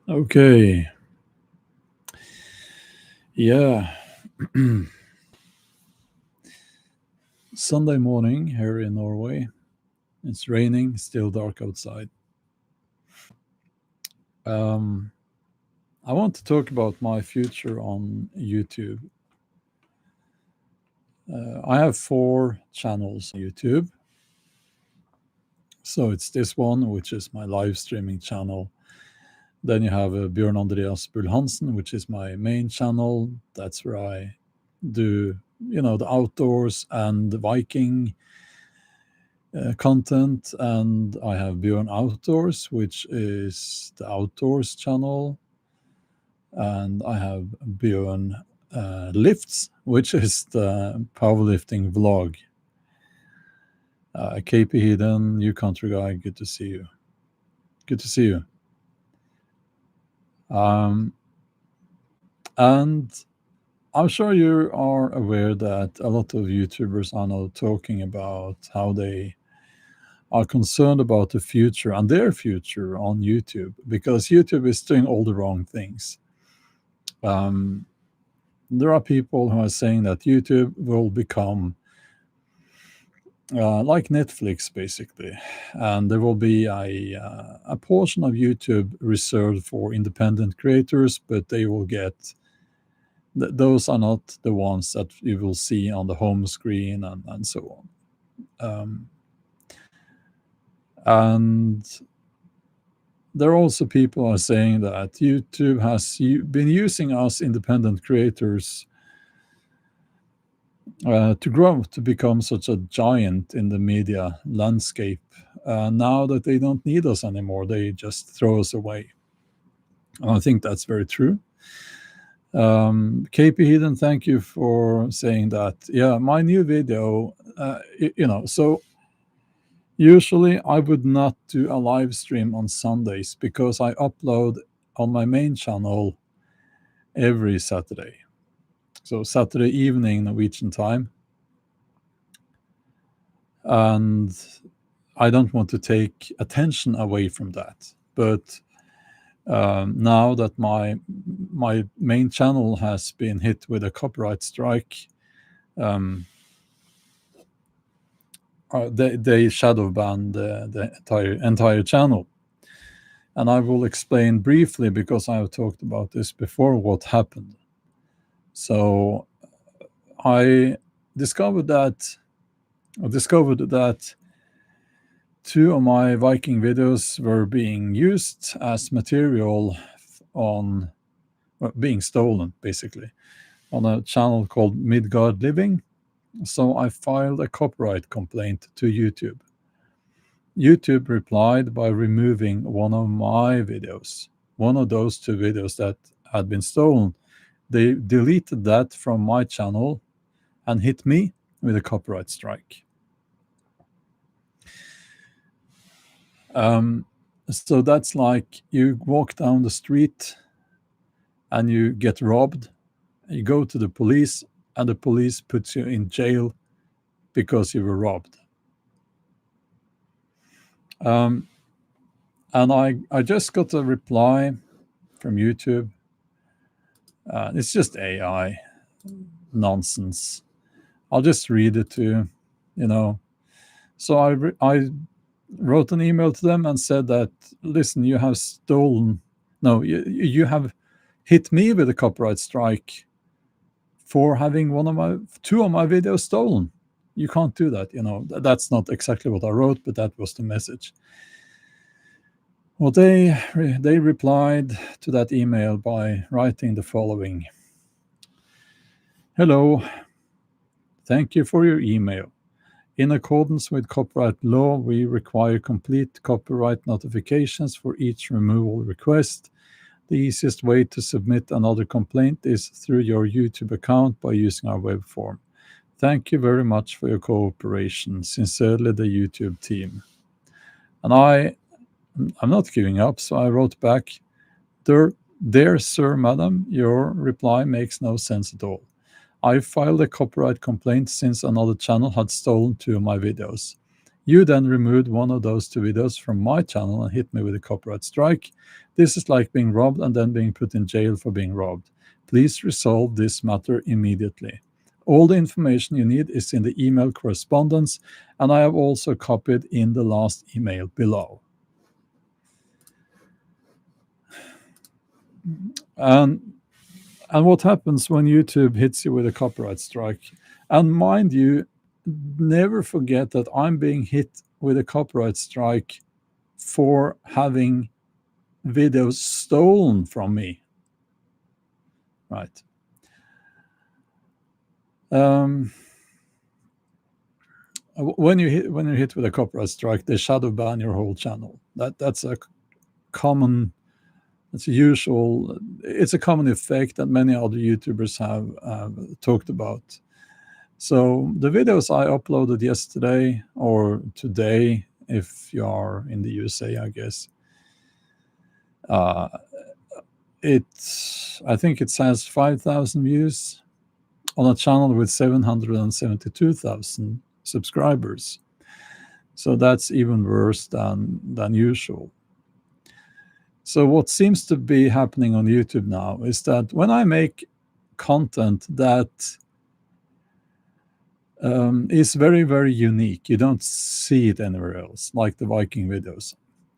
Okay. Yeah. Sunday morning here in Norway. It's raining, still dark outside. Um, I want to talk about my future on YouTube. I have four channels on YouTube. So it's this one, which is my live streaming channel. Then you have Bjorn Bull-Hansen, which is my main channel. That's where I do, the outdoors and the Viking content. And I have Bjorn Outdoors, which is the outdoors channel. And I have Bjorn Lifts, which is the powerlifting vlog. KP Hidden, you country guy, good to see you. Good to see you. And I'm sure you are aware that a lot of YouTubers are now talking about how they are concerned about the future and their future on YouTube because YouTube is doing all the wrong things. There are people who are saying that YouTube will become like Netflix, basically, and there will be a portion of YouTube reserved for independent creators, but they will get those are not the ones that you will see on the home screen and so on. And there are also people are saying that YouTube has been using us independent creators to grow to become such a giant in the media landscape. Now that they don't need us anymore, they just throw us away. And I think that's very true. KP Hidden, thank you for saying that. Yeah, my new video, so usually I would not do a live stream on Sundays because I upload on my main channel every Saturday. So Saturday evening Norwegian time. And I don't want to take attention away from that. But now that my main channel has been hit with a copyright strike, they shadow banned the entire channel. And I will explain briefly, because I have talked about this before, what happened. So I discovered that two of my Viking videos were being used as material being stolen, basically, on a channel called Midgard Living. So I filed a copyright complaint to YouTube. YouTube replied by removing one of my videos, one of those two videos that had been stolen. They deleted that from my channel and hit me with a copyright strike. So that's like you walk down the street and you get robbed. You go to the police and the police puts you in jail because you were robbed. And I just got a reply from YouTube. It's just AI nonsense. I'll just read it to you. So I wrote an email to them and said that, listen, you have stolen. No, you have hit me with a copyright strike for having two of my videos stolen. You can't do that. That's not exactly what I wrote, but that was the message. Well, they replied to that email by writing the following. Hello, thank you for your email. In accordance with copyright law, we require complete copyright notifications for each removal request. The easiest way to submit another complaint is through your YouTube account by using our web form. Thank you very much for your cooperation. Sincerely, the YouTube team. And I'm not giving up, so I wrote back, Dear sir, madam, your reply makes no sense at all. I filed a copyright complaint since another channel had stolen two of my videos. You then removed one of those two videos from my channel and hit me with a copyright strike. This is like being robbed and then being put in jail for being robbed. Please resolve this matter immediately. All the information you need is in the email correspondence, and I have also copied in the last email below. And what happens when YouTube hits you with a copyright strike? And mind you, never forget that I'm being hit with a copyright strike for having videos stolen from me. Right. When you're hit with a copyright strike, they shadow ban your whole channel. That's a common, it's a usual, it's a common effect that many other YouTubers have talked about. So the videos I uploaded yesterday or today, if you are in the USA, I guess, I think it says 5,000 views on a channel with 772,000 subscribers. So that's even worse than usual. So what seems to be happening on YouTube now is that when I make content that is very, very unique, you don't see it anywhere else, like the Viking videos.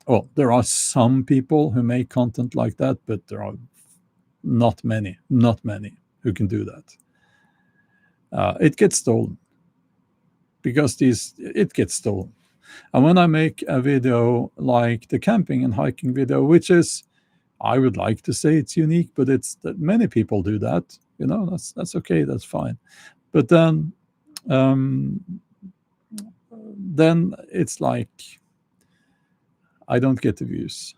Well, there are some people who make content like that, but there are not many who can do that. It gets stolen because it gets stolen. And when I make a video like the camping and hiking video, which is, I would like to say it's unique, but it's that many people do that. That's okay, that's fine. But then it's like I don't get the views.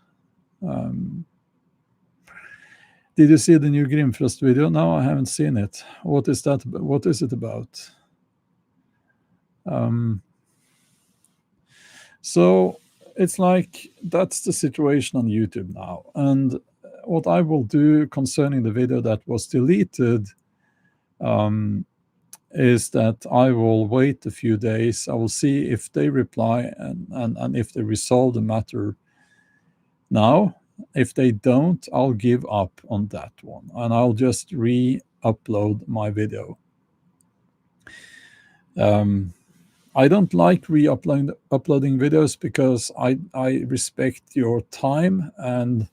Did you see the new Grimfrost video? No, I haven't seen it. What is that? What is it about? So it's like that's the situation on YouTube now. And what I will do concerning the video that was deleted is that I will wait a few days. I will see if they reply and if they resolve the matter now. If they don't, I'll give up on that one and I'll just re-upload my video. I don't like uploading videos because I respect your time, and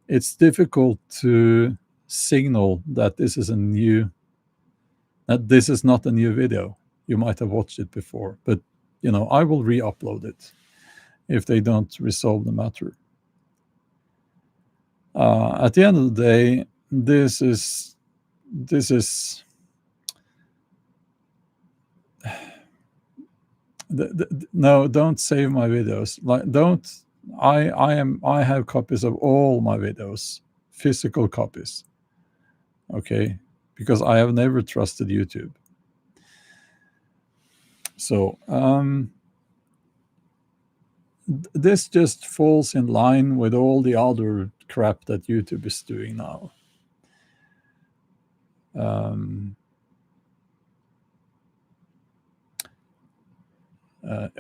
it's difficult to signal that this is not a new video. You might have watched it before, but I will re-upload it if they don't resolve the matter. At the end of the day, this is no, don't save my videos. Like, don't. I have copies of all my videos, physical copies. Okay, because I have never trusted YouTube. So this just falls in line with all the other crap that YouTube is doing now.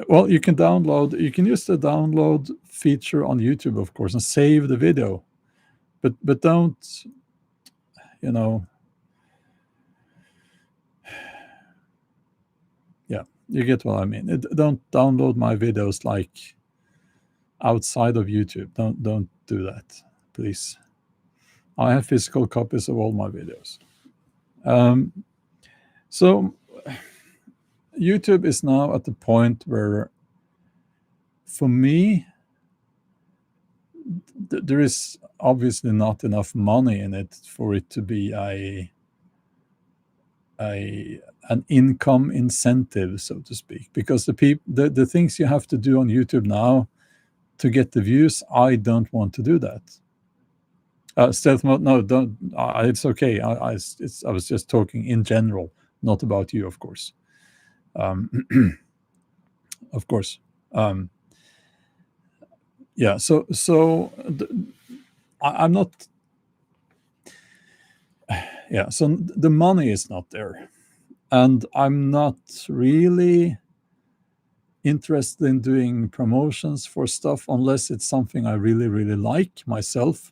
Well, you can use the download feature on YouTube, of course, and save the video, but don't, yeah, you get what I mean. Don't download my videos like outside of YouTube. Don't do that, please. I have physical copies of all my videos. So YouTube is now at the point where, for me, there is obviously not enough money in it for it to be an income incentive, so to speak, because the things you have to do on YouTube now to get the views, I don't want to do that. Stealth mode, no, don't. It's okay. I was just talking in general, not about you, of course. Of course. Yeah. So I'm not. Yeah. So the money is not there, and I'm not really interested in doing promotions for stuff unless it's something I really, really like myself.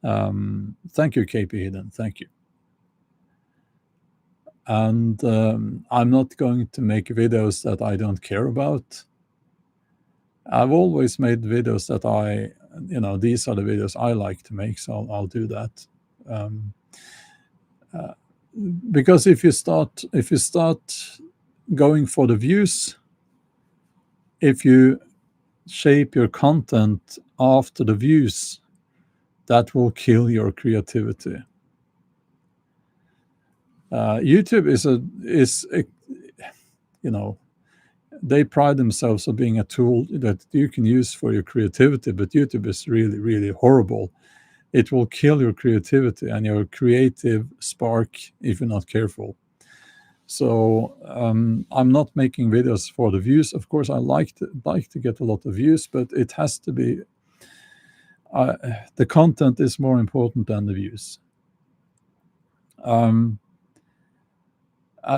Thank you, KP Hidden. Thank you. And I'm not going to make videos that I don't care about. I've always made videos that these are the videos I like to make, so I'll do that. Because if you start going for the views, if you shape your content after the views, that will kill your creativity. YouTube is they pride themselves on being a tool that you can use for your creativity, but YouTube is really, really horrible. It will kill your creativity and your creative spark if you're not careful. So I'm not making videos for the views. Of course, I like to get a lot of views, but it has to be the content is more important than the views.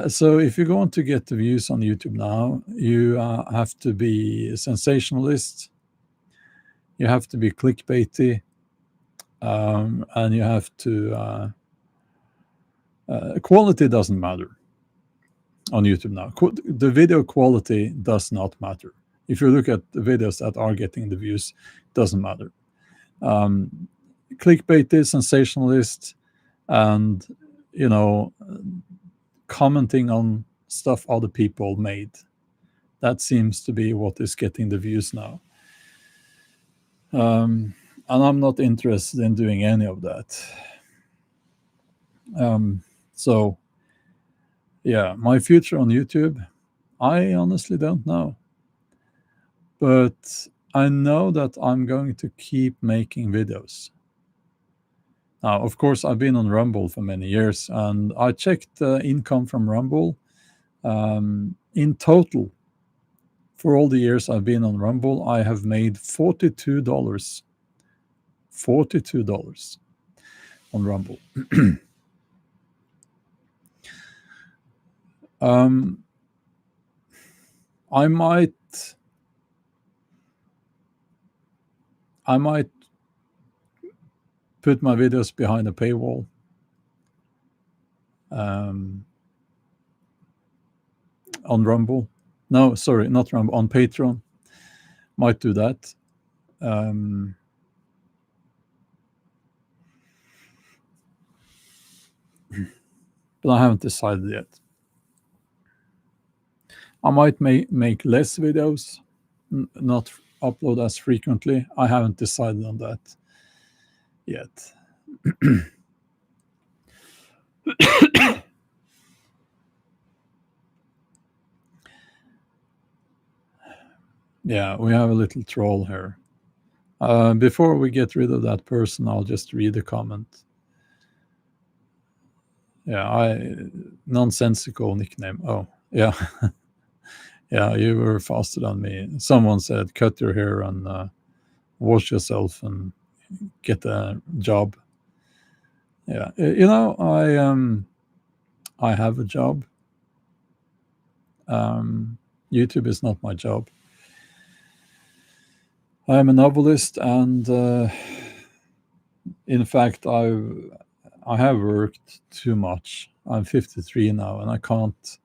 So if you want to get the views on YouTube now, you have to be a sensationalist, you have to be clickbaity, and you have to quality doesn't matter on YouTube now. The video quality does not matter. If you look at the videos that are getting the views, it doesn't matter. Clickbaity, sensationalist, and commenting on stuff other people made. That seems to be what is getting the views now. And I'm not interested in doing any of that. So, yeah, my future on YouTube, I honestly don't know. But I know that I'm going to keep making videos. Now, of course, I've been on Rumble for many years, and I checked the income from Rumble. In total, for all the years I've been on Rumble, I have made $42. $42 on Rumble. I might put my videos behind a paywall. On Rumble. No, sorry, not Rumble, on Patreon. Might do that. But I haven't decided yet. I might make less videos, not upload as frequently. I haven't decided on that yet. Yeah, we have a little troll here. Before we get rid of that person, I'll just read the comment. Yeah, nonsensical nickname. Oh, yeah. Yeah, you were faster than me. Someone said, cut your hair and wash yourself and get a job. Yeah, I have a job. YouTube is not my job. I am a novelist, and in fact, I have worked too much. I'm 53 now, and I can't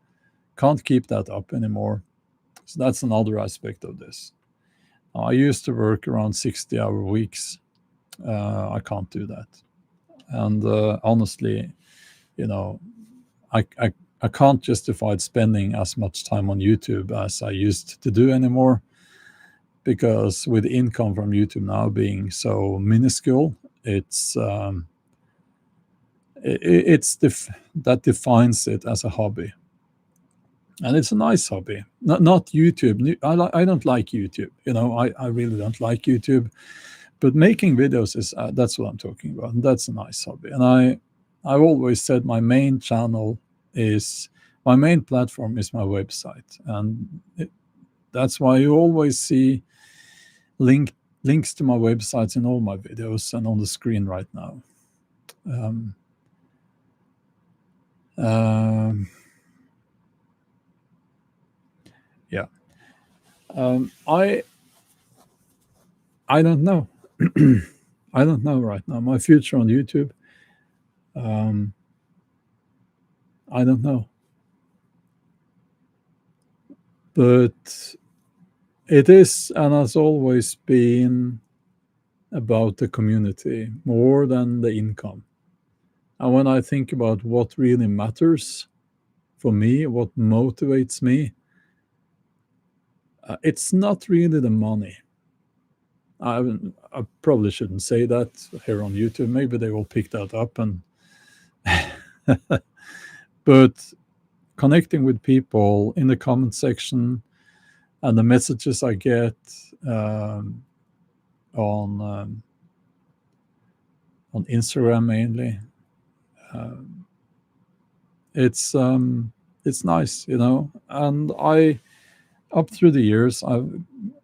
keep that up anymore. So that's another aspect of this. I used to work around 60-hour weeks. I can't do that, and honestly, I can't justify spending as much time on YouTube as I used to do anymore, because with income from YouTube now being so minuscule, that defines it as a hobby, and it's a nice hobby. Not YouTube. I don't like YouTube. I really don't like YouTube. But making videos that's what I'm talking about. And that's a nice hobby. And I've always said my main platform is my website, and that's why you always see links to my websites in all my videos and on the screen right now. I don't know. I don't know right now. My future on YouTube, um, I don't know. But it is and has always been about the community more than the income. And when I think about what really matters for me, what motivates me, it's not really the money. I probably shouldn't say that here on YouTube. Maybe they will pick that up and but connecting with people in the comment section and the messages I get um, on um, on Instagram mainly, it's it's nice, you know. And I up through the years,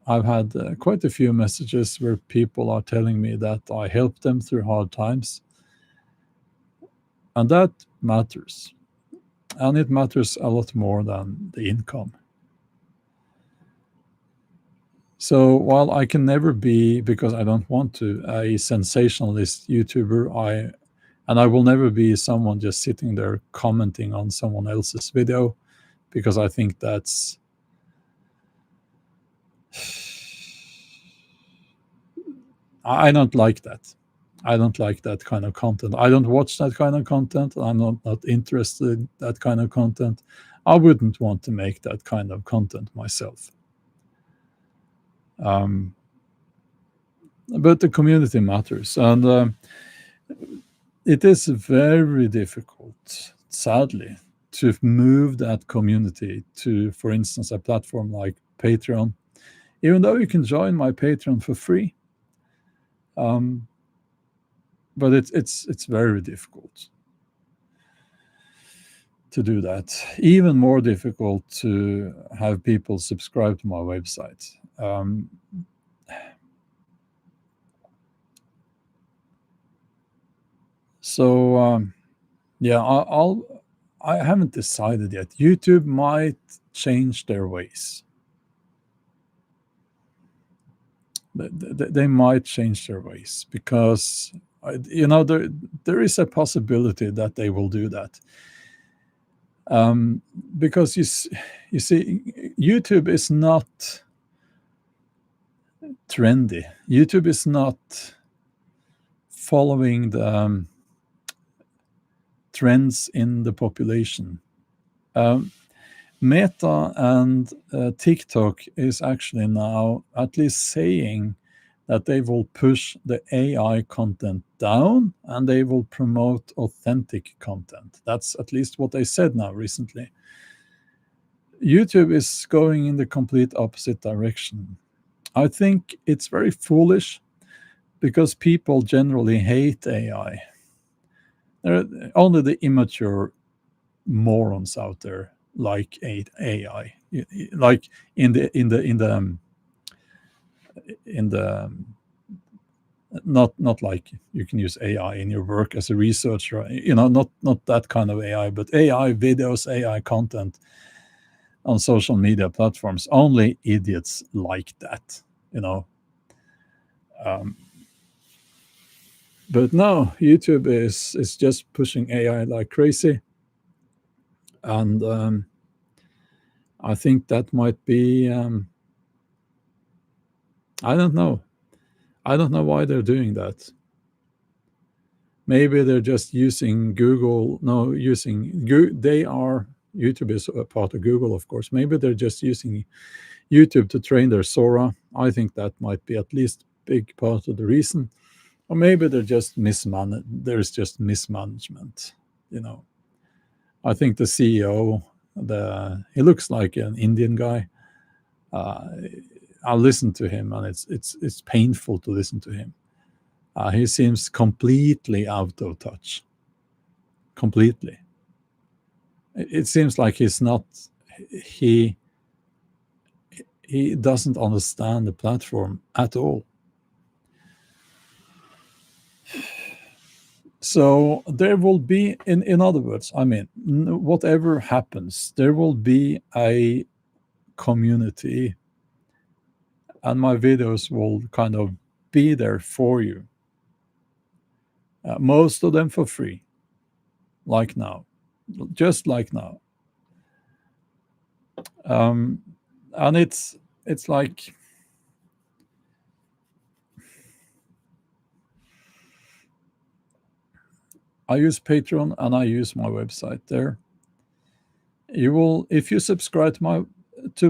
I've had quite a few messages where people are telling me that I helped them through hard times, and that matters. And it matters a lot more than the income. So while I can never be, because I don't want to, a sensationalist YouTuber, I will never be someone just sitting there commenting on someone else's video, because I think that's I don't like that. I don't like that kind of content. I don't watch that kind of content. I'm not interested in that kind of content. I wouldn't want to make that kind of content myself. Um, but the community matters, and it is very difficult, sadly, to move that community to, for instance, a platform like Patreon. Even though you can join my Patreon for free, um, but it's very difficult to do that. Even more difficult to have people subscribe to my website. So yeah, I haven't decided yet. YouTube might change their ways. They might change their ways because you know there is a possibility that they will do that. Because you see, YouTube is not trendy. YouTube is not following the trends in the population. Meta and TikTok is actually now at least saying that they will push the AI content down and they will promote authentic content. That's at least what they said now recently. YouTube is going in the complete opposite direction. I think it's very foolish because people generally hate AI. There are only the immature morons out there like AI, like in the not like you can use AI in your work as a researcher, you know, not that kind of AI, but AI videos, AI content on social media platforms. Only idiots like that, you know. But no, YouTube is just pushing AI like crazy, and I think that might be. I don't know. I don't know why they're doing that. Maybe they're just using Google. No, using they are YouTube is a part of Google, of course. Maybe they're just using YouTube to train their Sora. I think that might be at least big part of the reason. Or maybe they're just there's just mismanagement, you know. I think the CEO, he looks like an Indian guy. Uh, I listen to him, and it's painful to listen to him. He seems completely out of touch. Completely. It seems like he he doesn't understand the platform at all. So there will be, in other words, I mean, whatever happens, there will be a community and my videos will kind of be there for you. Most of them for free, like now, just like now. And it's like, I use Patreon and I use my website there. You will, if you subscribe to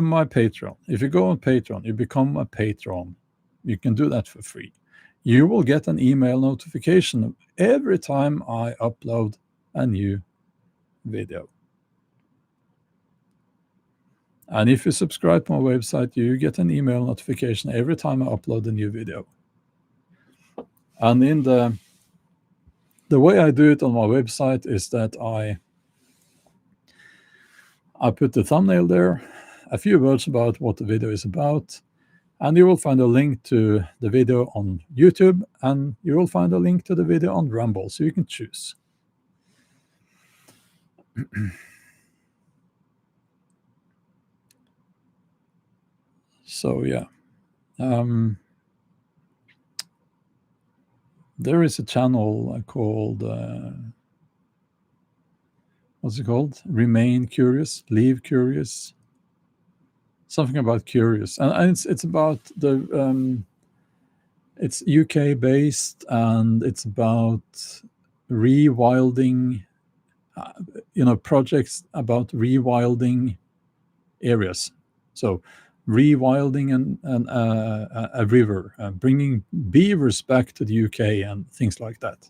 my Patreon, if you go on Patreon, you become a patron. You can do that for free. You will get an email notification every time I upload a new video. And if you subscribe to my website, you get an email notification every time I upload a new video. And in the way I do it on my website is that I put the thumbnail there, a few words about what the video is about, and you will find a link to the video on YouTube, and you will find a link to the video on Rumble, so you can choose. So yeah, there is a channel called what's it called? Remain Curious, Leave Curious, something about curious, and it's about the it's UK based, and it's about rewilding, projects about rewilding areas. So rewilding a river, bringing beavers back to the UK and things like that.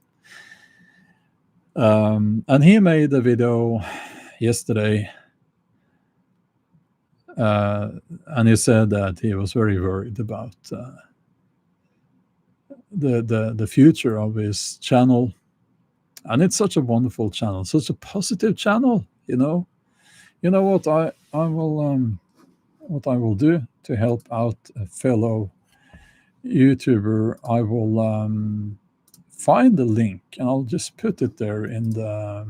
And he made a video yesterday, and he said that he was very worried about the future of his channel. And it's such a wonderful channel, such a positive channel. What I will do to help out a fellow YouTuber, I will find the link and I'll just put it there in the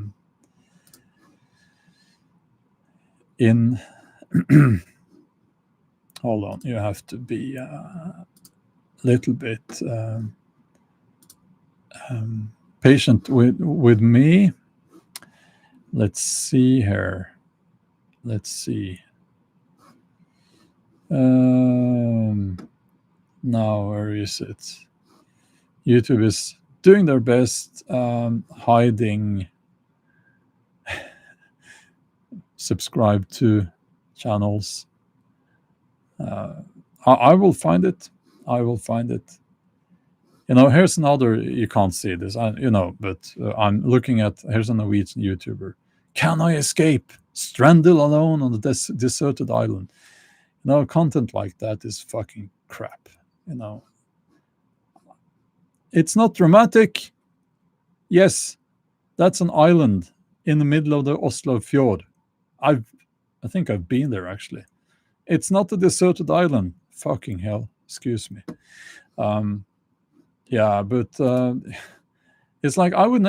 hold on, you have to be a little bit patient with me. Let's see here. Let's see. Now, where is it? YouTube is doing their best hiding subscribe to channels. I will find it. I will find it. Here's another, you can't see this, but I'm looking at, here's a Norwegian YouTuber. Can I escape? Stranded alone on the deserted island. Content like that is fucking crap. It's not dramatic. Yes, that's an island in the middle of the Oslo fjord. I think I've been there, actually. It's not a deserted island. Fucking hell. Excuse me. Yeah, but it's like I would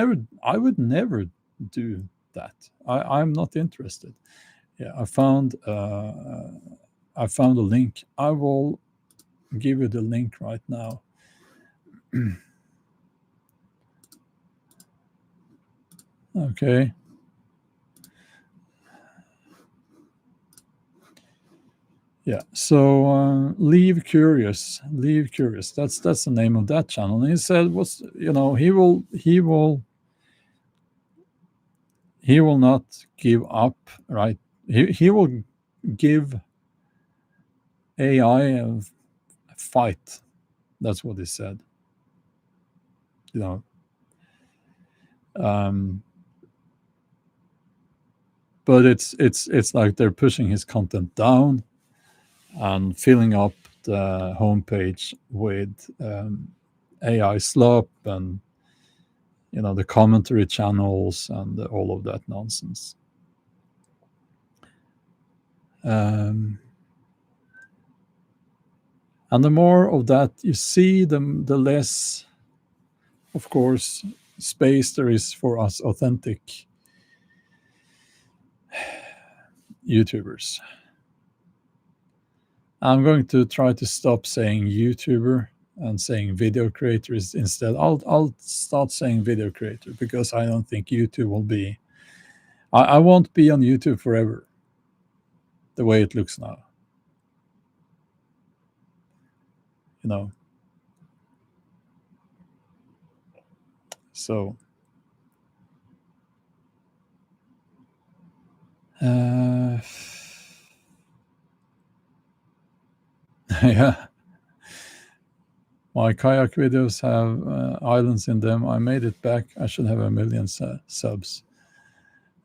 never do that. I'm not interested. Yeah, I found a link. I will give you the link right now. Okay. Yeah. So leave curious. That's the name of that channel. And he said, he will not give up. Right. He will give AI a fight. That's what he said. But it's like they're pushing his content down and filling up the homepage with AI slop and the commentary channels and all of that nonsense. And the more of that you see, the less, of course, space there is for us authentic YouTubers. I'm going to try to stop saying YouTuber and saying video creators instead. I'll start saying video creator because I don't think YouTube will be. I won't be on YouTube forever. The way it looks now, you know. So, yeah, my kayak videos have islands in them. I made it back. I should have 1 million subs.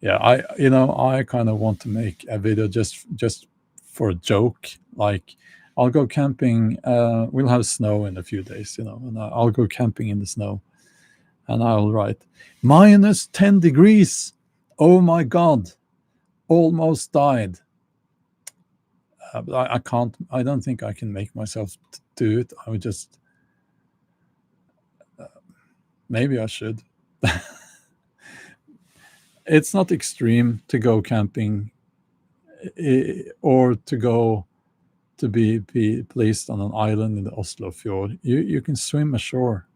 Yeah, I kind of want to make a video just for a joke. Like, I'll go camping. We'll have snow in a few days, and I'll go camping in the snow, and I'll write -10 degrees. Oh my God, almost died. But I can't. I don't think I can make myself do it. I would just. Maybe I should. It's not extreme to go camping, or to go to be placed on an island in the Oslo fjord. You can swim ashore.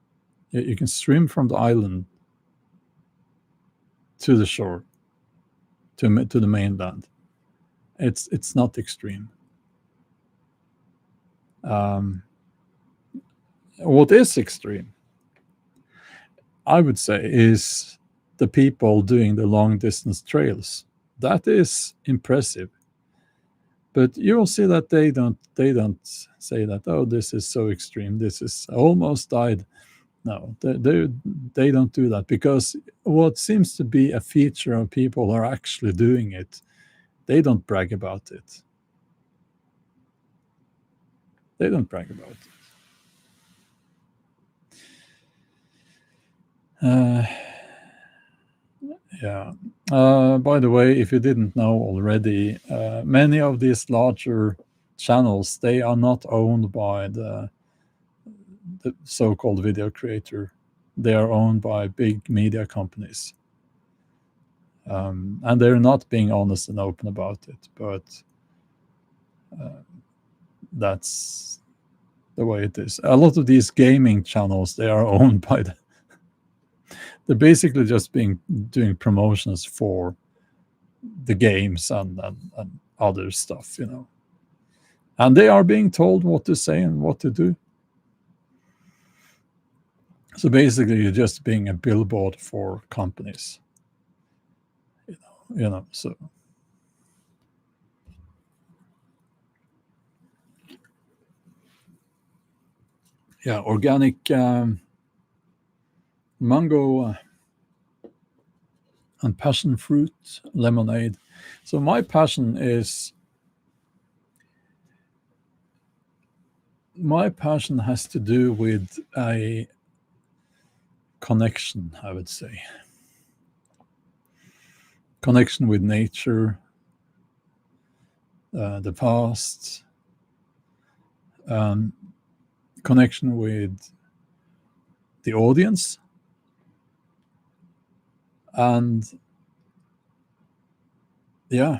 You can swim from the island to the shore, to the mainland. It's not extreme. What is extreme, I would say, is the people doing the long distance trails. That is impressive. But you'll see that they don't say that, oh, this is so extreme, this is almost died. No, they don't do that, because what seems to be a feature of people who are actually doing it, they don't brag about it. They don't brag about it. Yeah. By the way, if you didn't know already, many of these larger channels, they are not owned by the so-called video creator. They are owned by big media companies. And they're not being honest and open about it, but that's the way it is. A lot of these gaming channels, they are owned by they're basically just doing promotions for the games and other stuff, and they are being told what to say and what to do. So basically, you're just being a billboard for companies, so. Yeah, organic mango and passion fruit lemonade. So my passion has to do with a connection, I would say. Connection with nature, the past, connection with the audience, and yeah,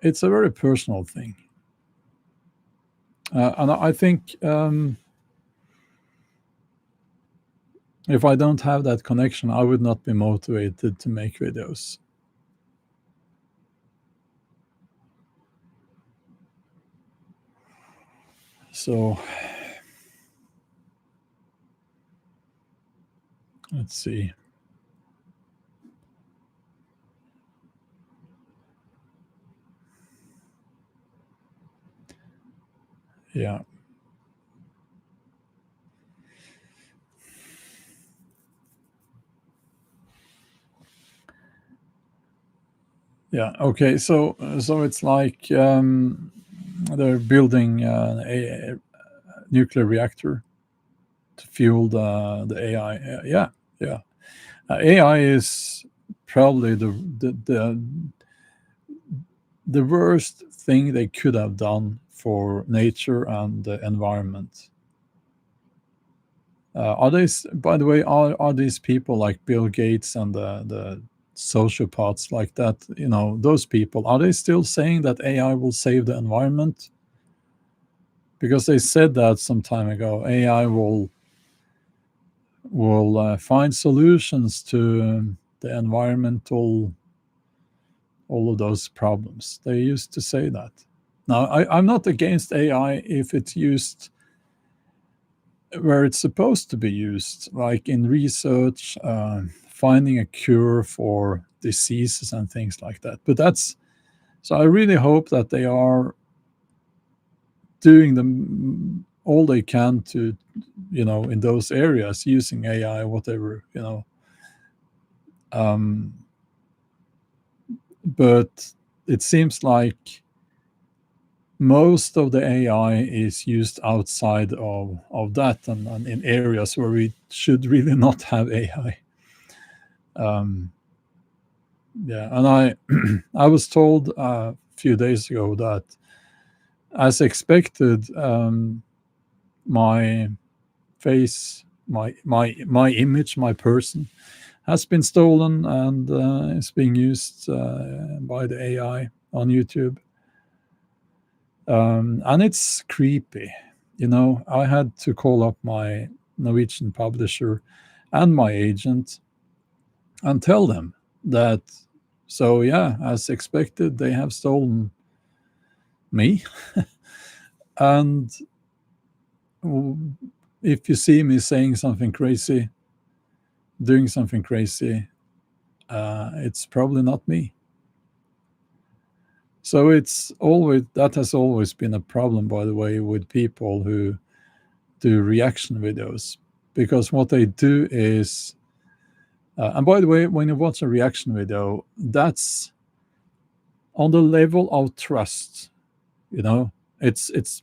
it's a very personal thing. And I think if I don't have that connection, I would not be motivated to make videos. So let's see. Yeah. Yeah. Okay. So it's like they're building a nuclear reactor to fuel the AI. Yeah. Yeah. AI is probably the worst thing they could have done for nature and the environment. Are these, by the way, are these people like Bill Gates and the sociopaths like that, those people, are they still saying that AI will save the environment? Because they said that some time ago, AI will find solutions to the environmental, all of those problems. They used to say that. Now, I'm not against AI if it's used where it's supposed to be used, like in research, finding a cure for diseases and things like that. But so I really hope that they are doing them all they can to, in those areas, using AI, whatever, but it seems like most of the AI is used outside of that, and in areas where we should really not have AI. Yeah, and I was told a few days ago that, as expected, my face, my image, my person has been stolen and is being used by the AI on YouTube. And it's creepy. I had to call up my Norwegian publisher and my agent and tell them that, so yeah, as expected, they have stolen me. And if you see me saying something crazy, doing something crazy, it's probably not me. So that has always been a problem, by the way, with people who do reaction videos, because what they do is, and by the way, when you watch a reaction video, that's on the level of trust. It's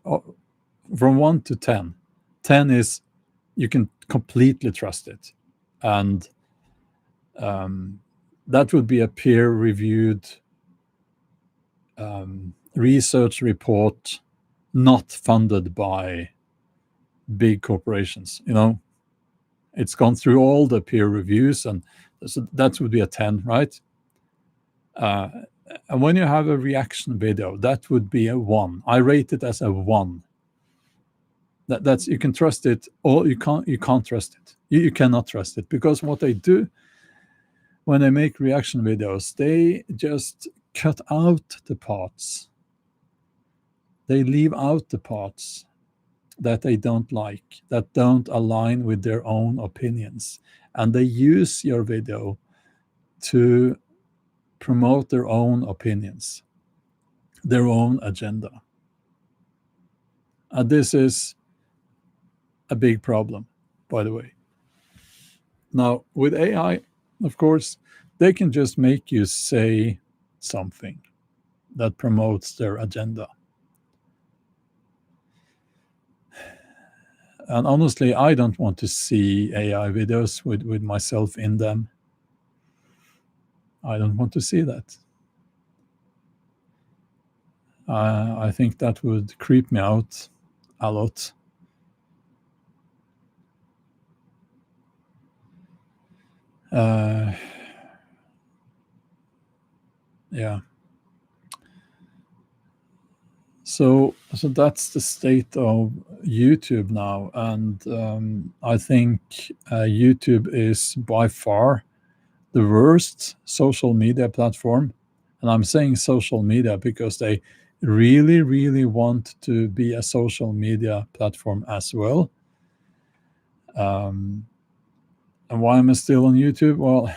from 1 to 10. 10 is you can completely trust it, and that would be a peer-reviewed research report, not funded by big corporations. It's gone through all the peer reviews, and so that would be a 10, right? And when you have a reaction video, that would be a 1. I rate it as a 1. That's, you can trust it, or you can't trust it. You cannot trust it, because what they do when they make reaction videos, they just cut out the parts. They leave out the parts that they don't like, that don't align with their own opinions, and they use your video to promote their own opinions, their own agenda. And this is a big problem, by the way. Now, with AI, of course, they can just make you say something that promotes their agenda. And honestly, I don't want to see AI videos with myself in them. I don't want to see that. I think that would creep me out a lot. Yeah. So that's the state of YouTube now, and I think YouTube is by far the worst social media platform. And I'm saying social media because they really, really want to be a social media platform as well. And why am I still on YouTube? Well,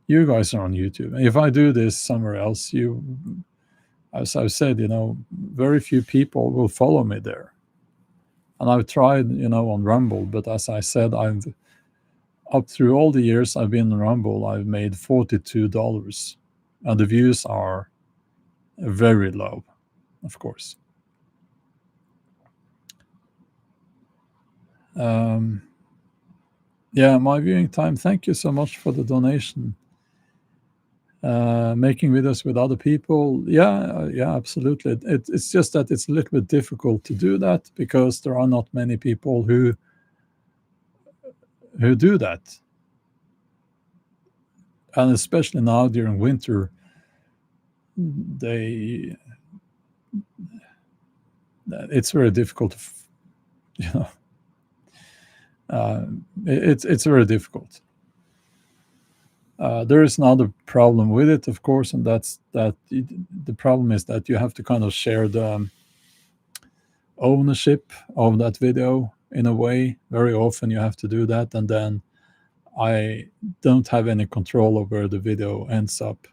you guys are on YouTube. If I do this somewhere else, as I've said, very few people will follow me there. And I've tried, on Rumble, but as I said, up through all the years I've been on Rumble, I've made $42, and the views are very low, of course. Yeah, my viewing time. Thank you so much for the donation. Making videos with other people, yeah, absolutely. It's just that it's a little bit difficult to do that because there are not many people who do that. and especially now during winter, they it's very difficult to you know it's very difficult. There is another problem with it, of course, and that's that the problem is that you have to kind of share the ownership of that video in a way. Very often you have to do that, and then I don't have any control over where the video ends up.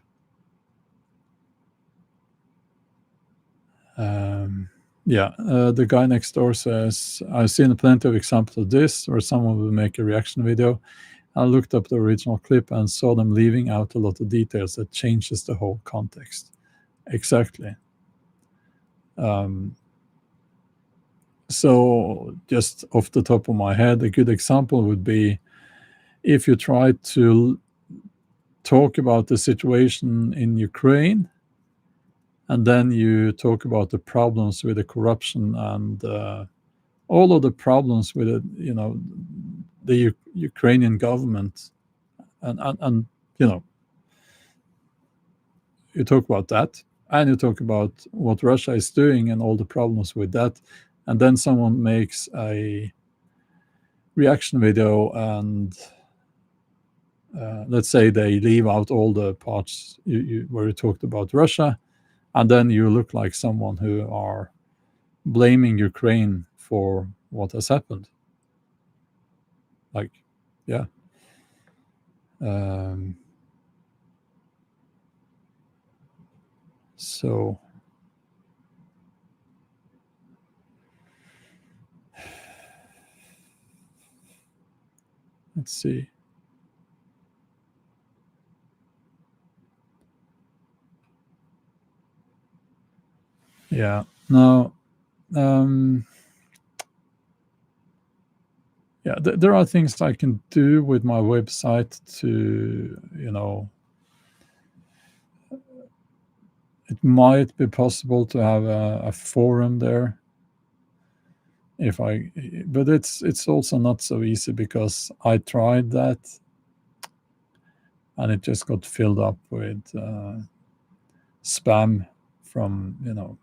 The guy next door says, I've seen plenty of examples of this where someone will make a reaction video. I looked up the original clip and saw them leaving out a lot of details that changes the whole context. Exactly. So just off the top of my head, a good example would be if you try to talk about the situation in Ukraine, and then you talk about the problems with the corruption and all of the problems with it, the Ukrainian government, and you talk about that, and you talk about what Russia is doing and all the problems with that, and then someone makes a reaction video, and let's say they leave out all the parts where you talked about Russia, and then you look like someone who are blaming Ukraine for what has happened. Like, yeah. So let's see. Yeah. Now, there are things I can do with my website to, it might be possible to have a forum there but it's also not so easy because I tried that and it just got filled up with spam from,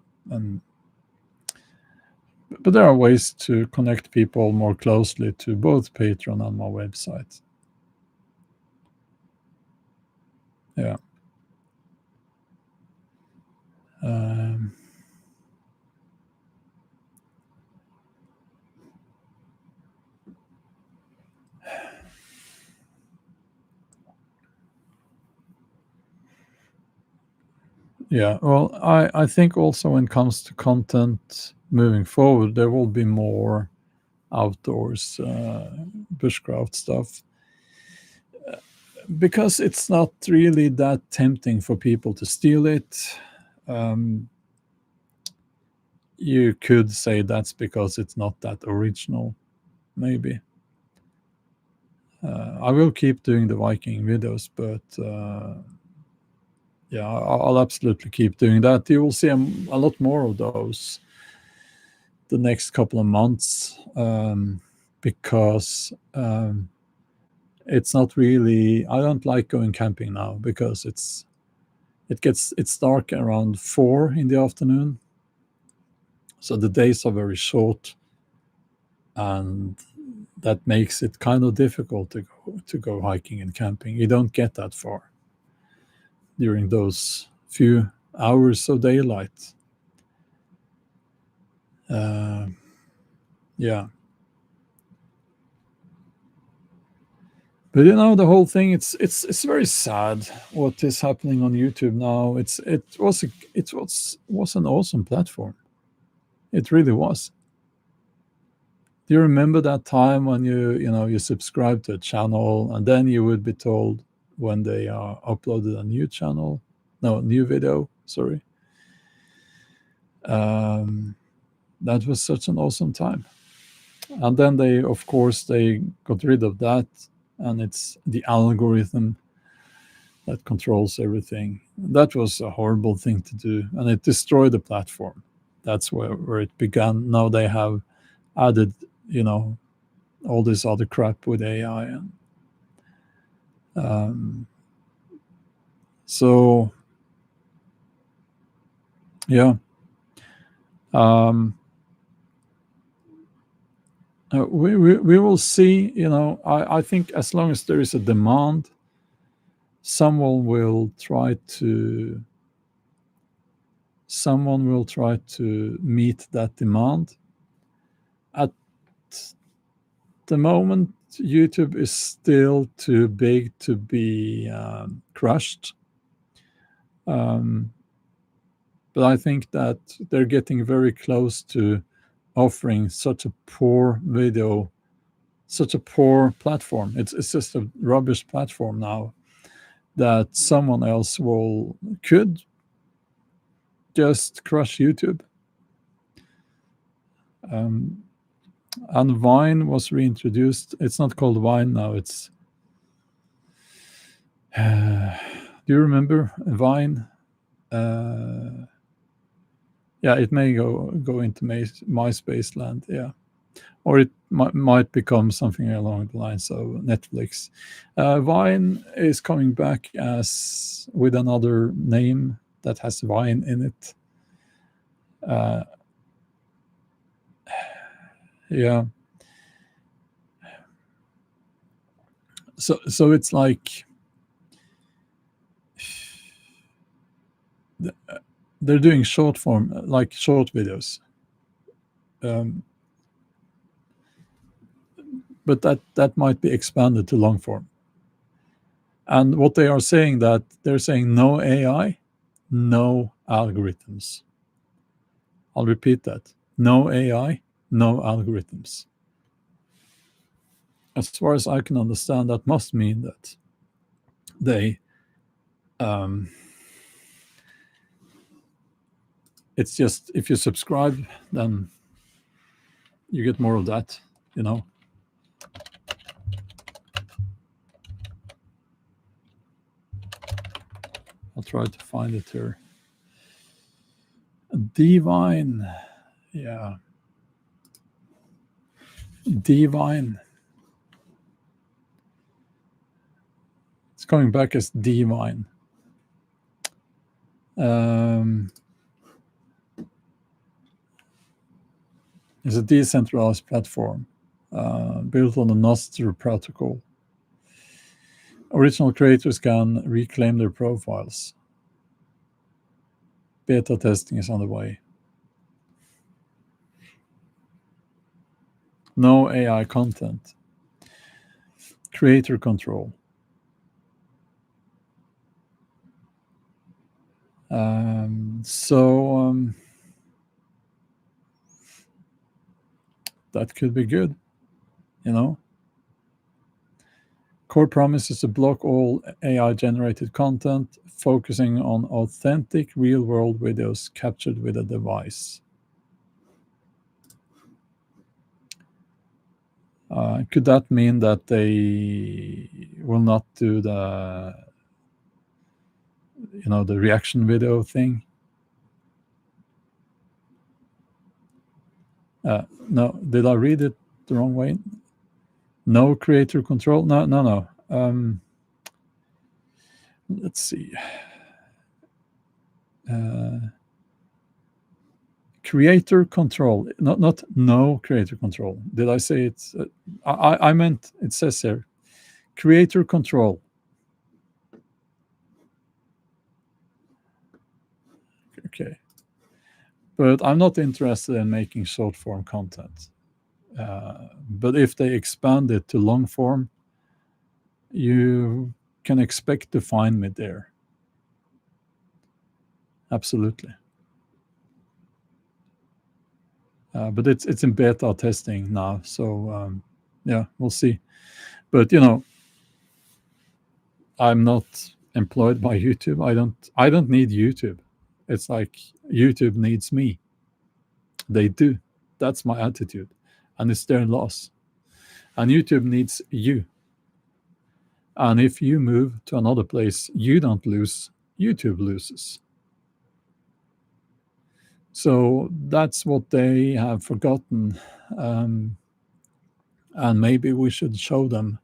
but there are ways to connect people more closely to both Patreon and my website. Yeah. Yeah, well, I think also when it comes to content moving forward, there will be more outdoors bushcraft stuff because it's not really that tempting for people to steal it. You could say that's because it's not that original, maybe. I will keep doing the Viking videos, but I'll absolutely keep doing that. You will see a lot more of those the next couple of months because it's not really. I don't like going camping now because it's dark around 4 in the afternoon, so the days are very short, and that makes it kind of difficult to go hiking and camping. You don't get that far during those few hours of daylight. Yeah. But the whole thing, it's very sad what is happening on YouTube now. It was an awesome platform. It really was. Do you remember that time when you subscribed to a channel and then you would be told when they uploaded a new video, sorry. That was such an awesome time. And then they got rid of that, and it's the algorithm that controls everything. That was a horrible thing to do, and it destroyed the platform. That's where it began. Now they have added, all this other crap with AI, and So yeah, um, we will see. I think as long as there is a demand, someone will try to meet that demand. At the moment, YouTube is still too big to be crushed. Um, but I think that they're getting very close to offering such a poor video, such a poor platform. It's just a rubbish platform now that someone else could just crush YouTube. Um, and Vine was reintroduced. It's not called Vine now. It's do you remember Vine? Yeah, it may go into MySpace land. Yeah, or it might become something along the lines of Netflix. Vine is coming back as with another name that has Vine in it. Yeah. So it's like they're doing short form, like short videos. Um, but that might be expanded to long form. And what they are saying, that they're saying no AI, no algorithms. I'll repeat that. No AI, no algorithms. As far as I can understand, that must mean that they it's just if you subscribe, then you get more of that, you know. I'll try to find it here. Divine. Yeah. Divine. It's coming back as Divine. It's a decentralized platform built on the Nostr protocol. Original creators can reclaim their profiles. Beta testing is on the way. No AI content. Creator control. So that could be good, you know. Core promise is to block all AI generated content, focusing on authentic real world videos captured with a device. Could that mean that they will not do the reaction video thing? No, did I read it the wrong way? No creator control? No. Let's see. Creator control, not no creator control. Did I say it's? I meant it says here, creator control. Okay, but I'm not interested in making short form content. But if they expand it to long form, you can expect to find me there. Absolutely. But it's in beta testing now, so yeah, we'll see. But I'm not employed by YouTube. I don't need YouTube. It's like YouTube needs me. They do. That's my attitude, and it's their loss. And YouTube needs you. And if you move to another place, you don't lose. YouTube loses. So that's what they have forgotten. And maybe we should show them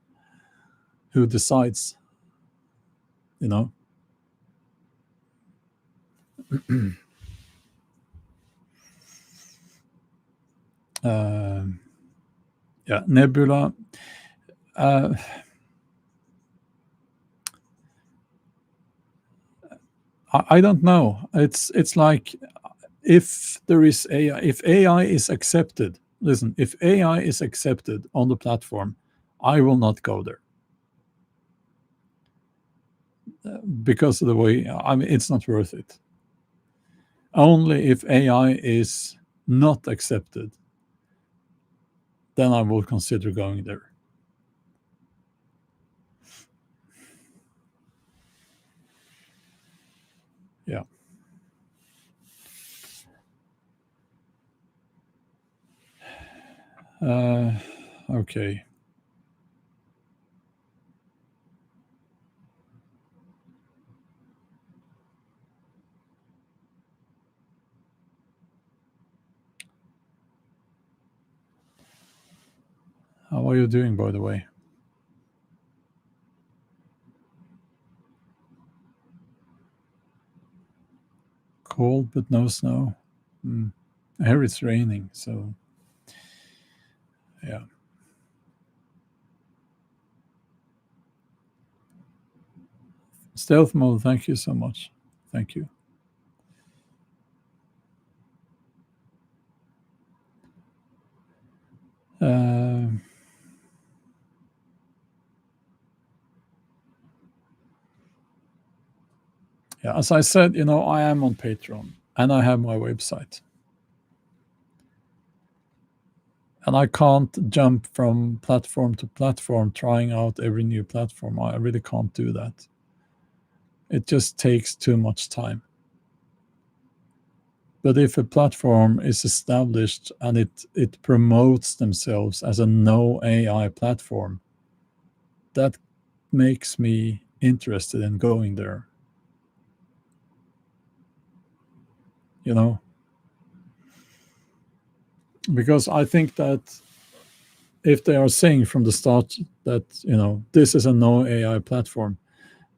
who decides, you know. Yeah, Nebula. Uh, I don't know. It's like if there is AI, if AI is accepted. Listen, if AI is accepted on the platform, I will not go there because of the way. I mean, it's not worth it. Only if AI is not accepted, then I will consider going there. Yeah. Okay. How are you doing, by the way? Cold, but no snow. Mm. Here it's raining, so yeah. Stealth mode, thank you so much. Thank you. Uh, yeah, as I said, I am on Patreon and I have my website. And I can't jump from platform to platform trying out every new platform. I really can't do that. It just takes too much time. But if a platform is established and it promotes themselves as a no AI platform, that makes me interested in going there. You know, because I think that if they are saying from the start that this is a no AI platform,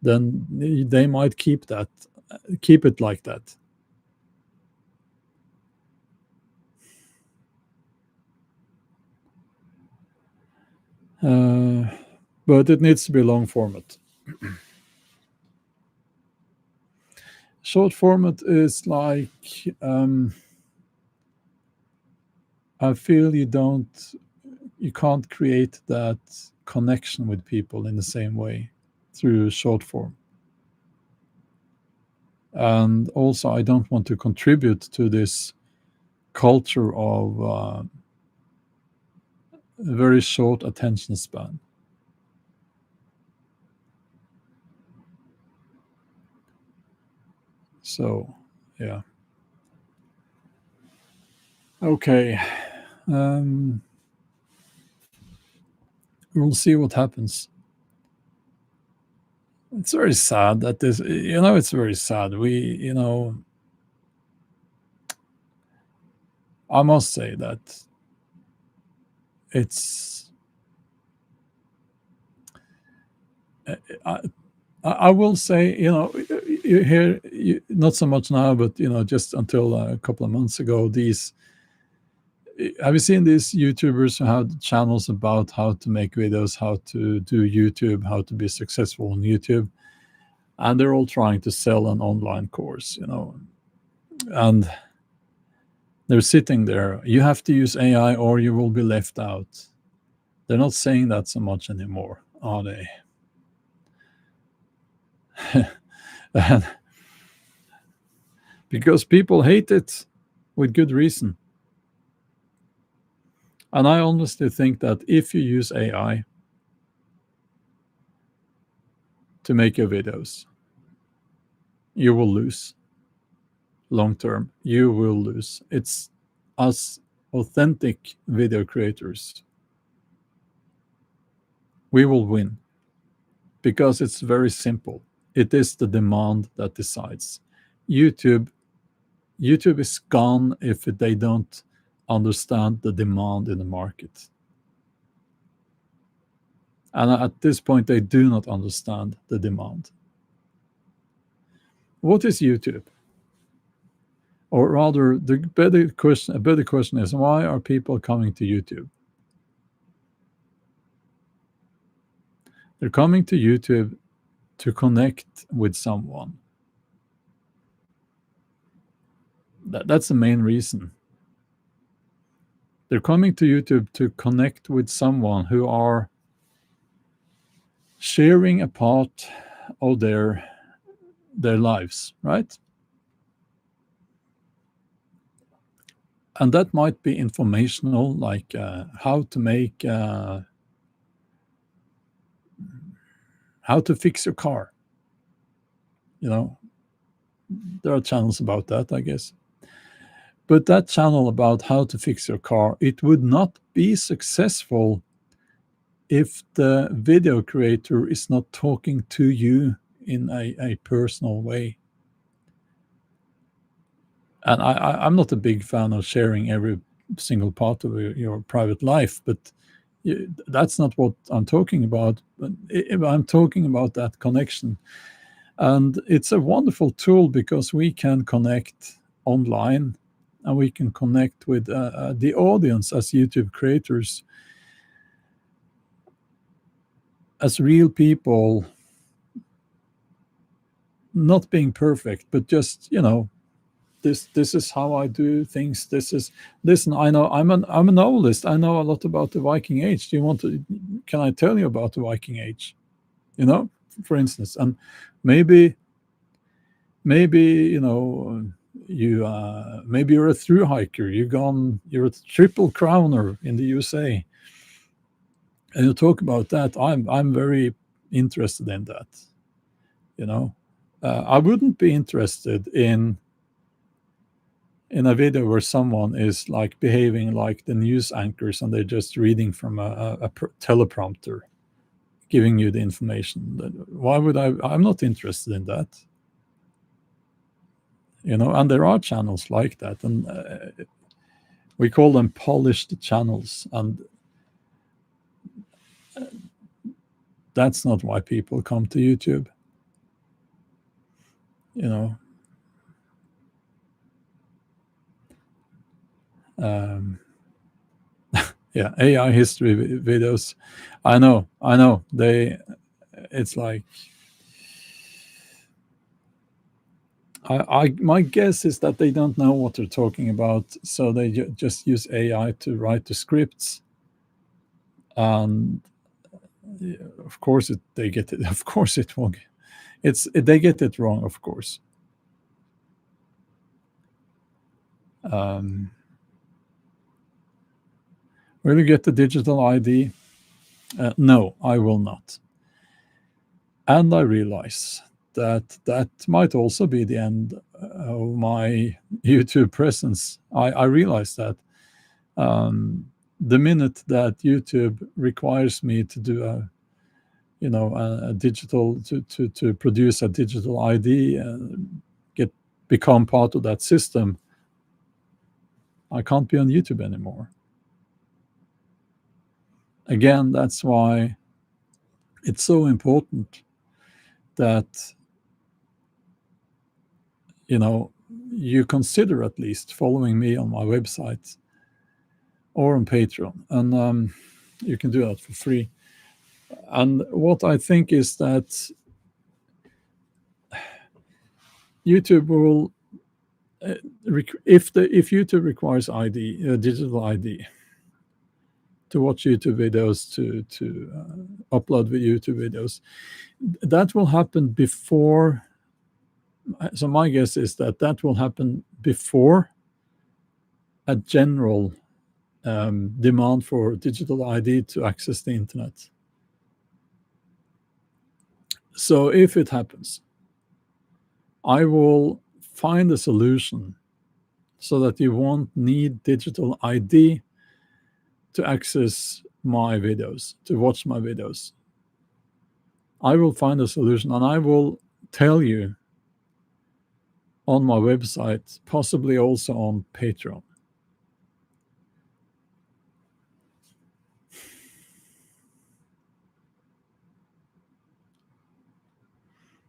then they might keep it like that. Uh, but it needs to be long format. Short format is like I feel you can't create that connection with people in the same way through short form. And also, I don't want to contribute to this culture of a very short attention span. So, yeah. Okay. Um, we'll see what happens. It's very sad that it's very sad. I must say that it's, I, I will say, you hear, not so much now, but, just until a couple of months ago, have you seen these YouTubers who have channels about how to make videos, how to do YouTube, how to be successful on YouTube? And they're all trying to sell an online course, and they're sitting there. You have to use AI or you will be left out. They're not saying that so much anymore, are they? Because people hate it with good reason. And I honestly think that if you use AI to make your videos, you will lose long term. You will lose. It's us authentic video creators. We will win because it's very simple. It is the demand that decides. YouTube YouTube is gone if they don't understand the demand in the market. And at this point, they do not understand the demand. What is YouTube? Or rather, a better question is, why are people coming to YouTube? They're coming to YouTube to connect with someone. That's the main reason. They're coming to YouTube to connect with someone who are sharing a part of their lives, right? And that might be informational, like how to fix your car. You know, there are channels about that, I guess. But that channel about how to fix your car, it would not be successful if the video creator is not talking to you in a personal way. And I'm not a big fan of sharing every single part of your private life, but that's not what I'm talking about. But I'm talking about that connection. And it's a wonderful tool because we can connect online and we can connect with the audience as YouTube creators, as real people, not being perfect, but just, this is how I do things. Listen, I know I'm a novelist. I know a lot about the Viking Age. Can I tell you about the Viking Age? For instance. And maybe maybe you're a through hiker. You're a triple crowner in the USA, and you talk about that. I'm very interested in that. I wouldn't be interested in a video where someone is like behaving like the news anchors and they're just reading from a teleprompter, giving you the information. Why would I'm not interested in that. And there are channels like that, and we call them polished channels, and that's not why people come to YouTube. Um, yeah, AI history videos. I know. It's like, my guess is that they don't know what they're talking about, so they just use AI to write the scripts, and of course they get it. Of course it won't. They get it wrong, of course. Will you get the digital ID? No, I will not. And I realize that might also be the end of my YouTube presence. I realize that the minute that YouTube requires me to do a digital to produce a digital ID and become part of that system, I can't be on YouTube anymore. Again, that's why it's so important that you consider at least following me on my website or on Patreon, and you can do that for free. And what I think is that YouTube will, if YouTube requires ID, digital ID, to watch YouTube videos, to upload the YouTube videos, that will happen before. So my guess is that will happen before a general demand for digital ID to access the internet. So if it happens, I will find a solution so that you won't need digital ID to access my videos, to watch my videos. I will find a solution, and I will tell you on my website, possibly also on Patreon.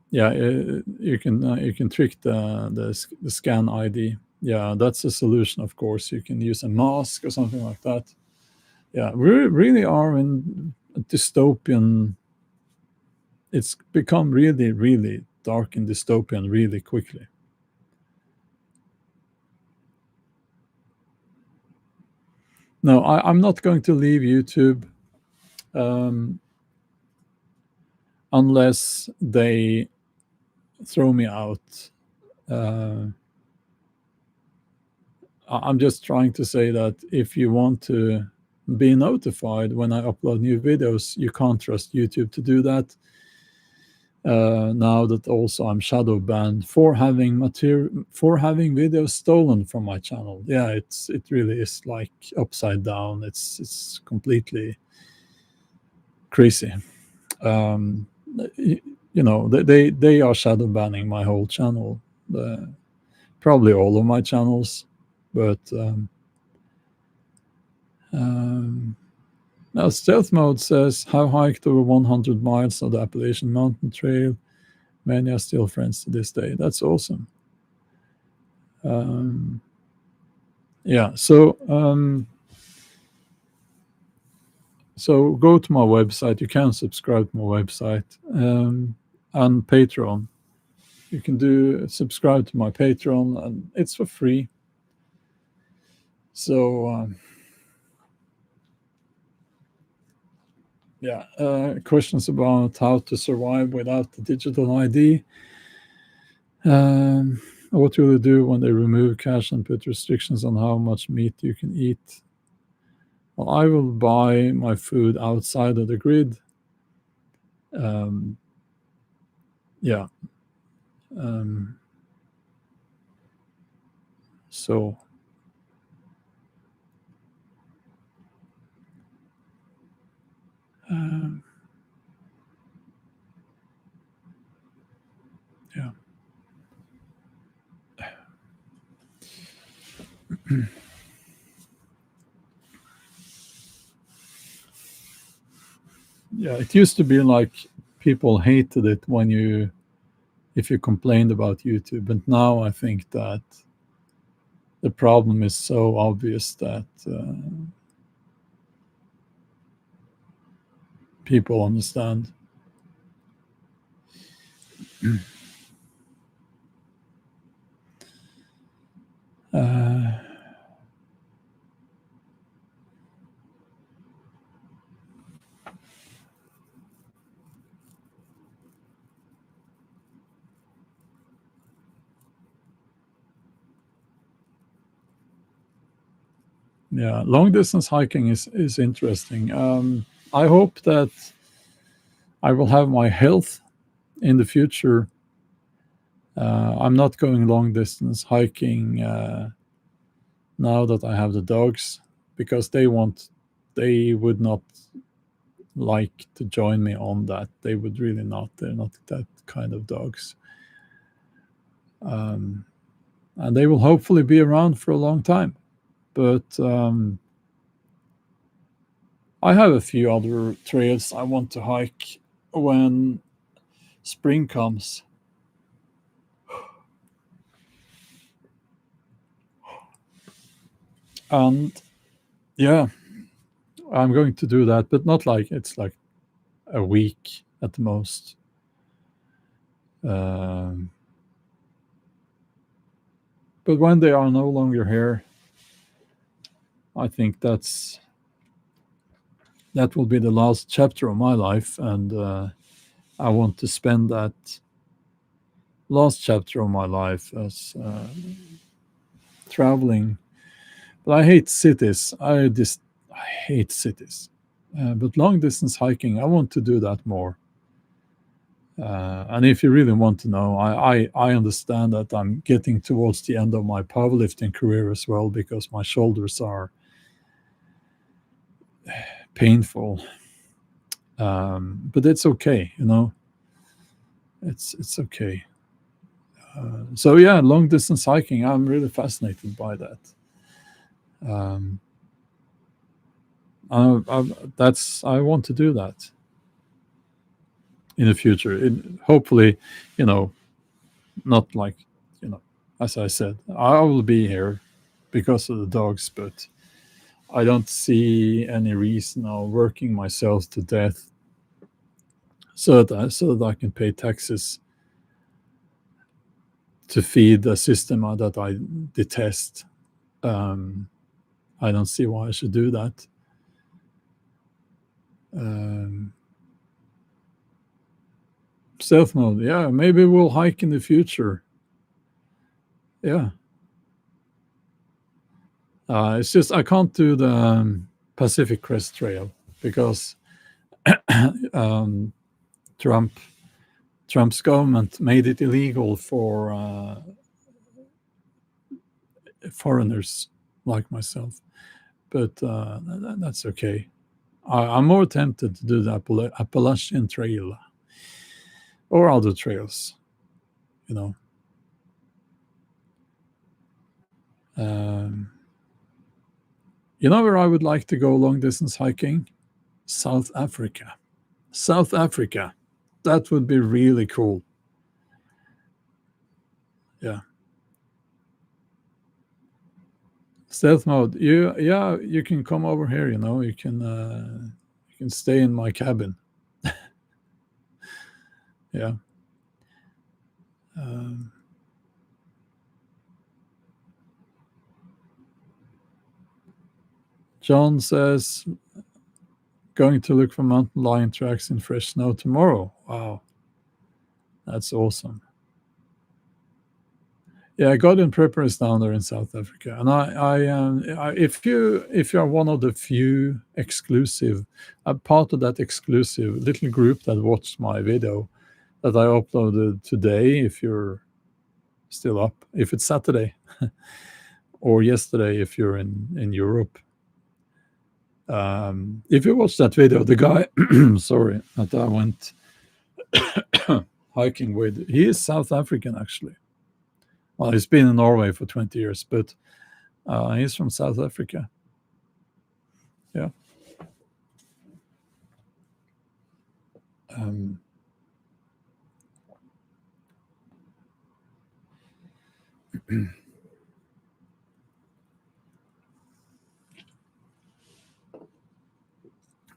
Yeah, you can trick the scan ID. Yeah, that's a solution, of course. You can use a mask or something like that. Yeah, we really are in a dystopian. It's become really, really dark and dystopian really quickly. No, I'm not going to leave YouTube um, unless they throw me out. Uh, I'm just trying to say that if you want to be notified when I upload new videos, you can't trust YouTube to do that. Now that also I'm shadow banned for having videos stolen from my channel. Yeah, it really is like upside down. It's completely crazy. Um, they are shadow banning my whole channel, probably all of my channels, but now stealth mode says have hiked over 100 miles of the Appalachian Mountain Trail. Many are still friends to this day. That's awesome. Yeah, so go to my website. You can subscribe to my website and Patreon. You can subscribe to my Patreon, and it's for free. So yeah, questions about how to survive without the digital ID. What will you do when they remove cash and put restrictions on how much meat you can eat? Well, I will buy my food outside of the grid. Yeah. So yeah. Yeah, it used to be like people hated it if you complained about YouTube, and now I think that the problem is so obvious that people understand. Yeah, long distance hiking is interesting. I hope that I will have my health in the future. I'm not going long distance hiking now that I have the dogs because they would not like to join me on that. They would really not. They're not that kind of dogs. And they will hopefully be around for a long time. But I have a few other trails I want to hike when spring comes. And yeah, I'm going to do that, but not like it's like a week at the most. Um, but when they are no longer here, I think that will be the last chapter of my life, and I want to spend that last chapter of my life as traveling. But I hate cities. I hate cities. But long distance hiking, I want to do that more. And if you really want to know, I understand that I'm getting towards the end of my powerlifting career as well because my shoulders are painful. But it's okay, It's okay. So yeah, long distance hiking. I'm really fascinated by that. Um, I want to do that in the future. Hopefully, not like as I said, I will be here because of the dogs, but I don't see any reason of working myself to death so that I can pay taxes to feed a system that I detest. I don't see why I should do that. Stealth mode, yeah, maybe we'll hike in the future. Yeah. It's just I can't do the Pacific Crest Trail because Trump's government made it illegal for foreigners like myself. But that's okay. I'm more tempted to do the Appalachian Trail or other trails, you know. Um, you know where I would like to go long distance hiking? South Africa. South Africa. That would be really cool. Yeah. Stealth mode. You can come over here, you can stay in my cabin. Yeah. John says going to look for mountain lion tracks in fresh snow tomorrow. Wow. That's awesome. Yeah, Guardian Prepper is down there in South Africa, and if you are one of the few exclusive, part of that exclusive little group that watched my video that I uploaded today, if you're still up, if it's Saturday, or yesterday if you're in Europe. If you watch that video, the guy, sorry, that I went hiking with, he is South African actually. Well, he's been in Norway for 20 years, but he's from South Africa. Yeah.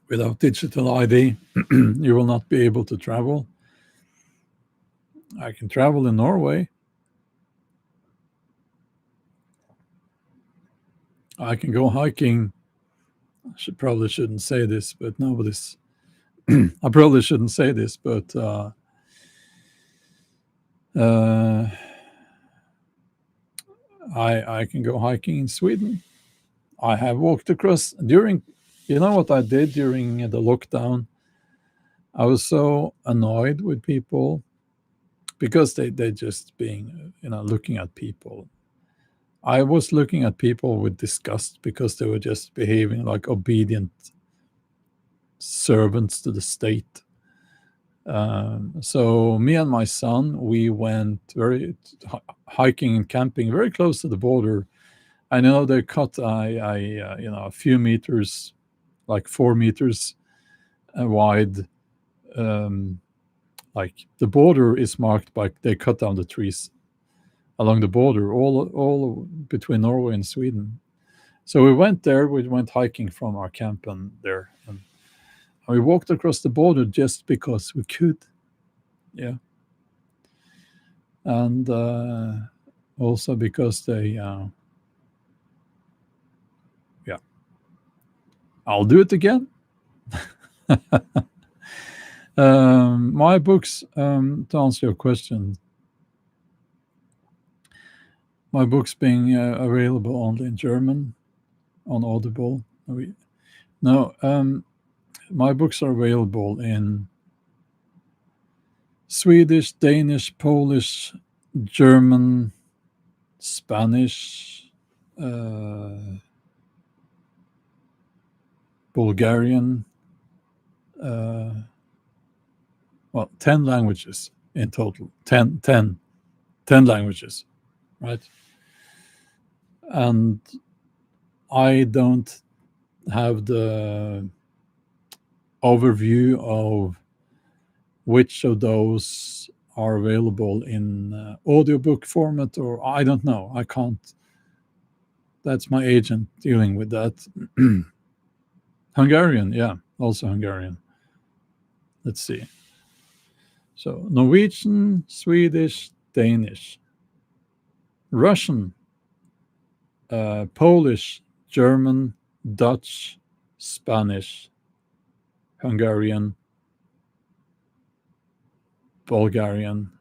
Without digital ID, you will not be able to travel. I can travel in Norway. I can go hiking. Probably shouldn't say this, but nobody's. I probably shouldn't say this, but I can go hiking in Sweden. I have walked across during. You know what I did during the lockdown? I was so annoyed with people because they just being looking at people. I was looking at people with disgust because they were just behaving like obedient servants to the state. So me and my son, we went hiking and camping very close to the border. I know they cut a few meters, like 4 meters wide. Like the border is marked by they cut down the trees along the border, all between Norway and Sweden. So we went there. We went hiking from our camp and there, and we walked across the border just because we could. Yeah, and also because they, yeah, I'll do it again. My books, to answer your question, my books being available only in German on Audible. My books are available in Swedish, Danish, Polish, German, Spanish, Bulgarian, well, 10 languages in total. 10 languages, right? And I don't have the overview of which of those are available in audiobook format, or I don't know. I can't. That's my agent dealing with that. Hungarian, yeah, also Hungarian. Let's see. So Norwegian, Swedish, Danish, Russian, Polish, German, Dutch, Spanish, Hungarian, Bulgarian,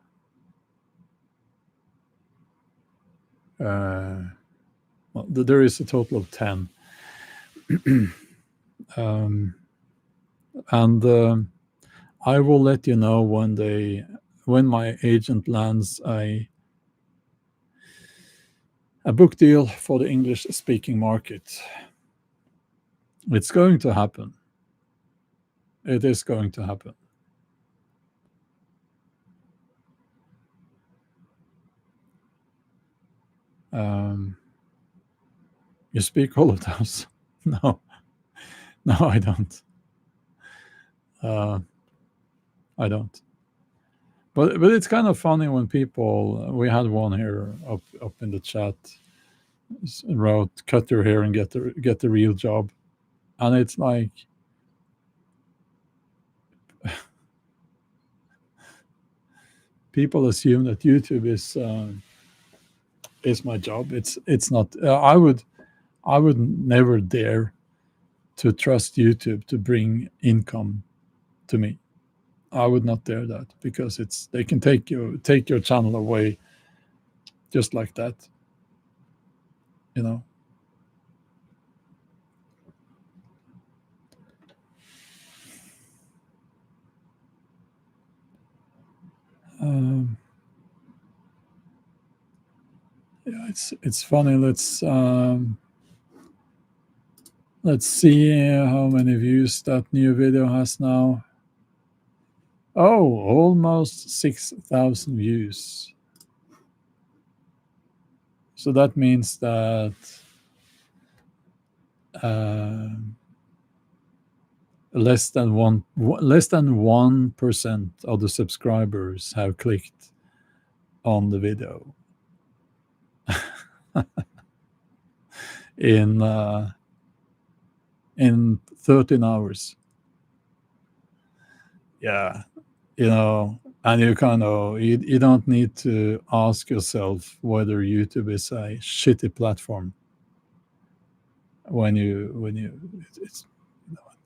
well, there is a total of 10. And I will let you know when my agent lands a book deal for the English speaking market. It's going to happen. It is going to happen. You speak all of those? No, I don't. I don't. But it's kind of funny when people. We had one here up in the chat wrote, "Cut your hair and get the real job," and it's like, people assume that YouTube is my job. It's not. I would never dare to trust YouTube to bring income to me. I would not dare that, because they can take your channel away just like that. You know. Yeah, it's funny. Let's see how many views that new video has now. Oh, almost 6,000 views. So that means that less than 1% of the subscribers have clicked on the video in 13 hours. Yeah, and you kind of you don't need to ask yourself whether YouTube is a shitty platform when it's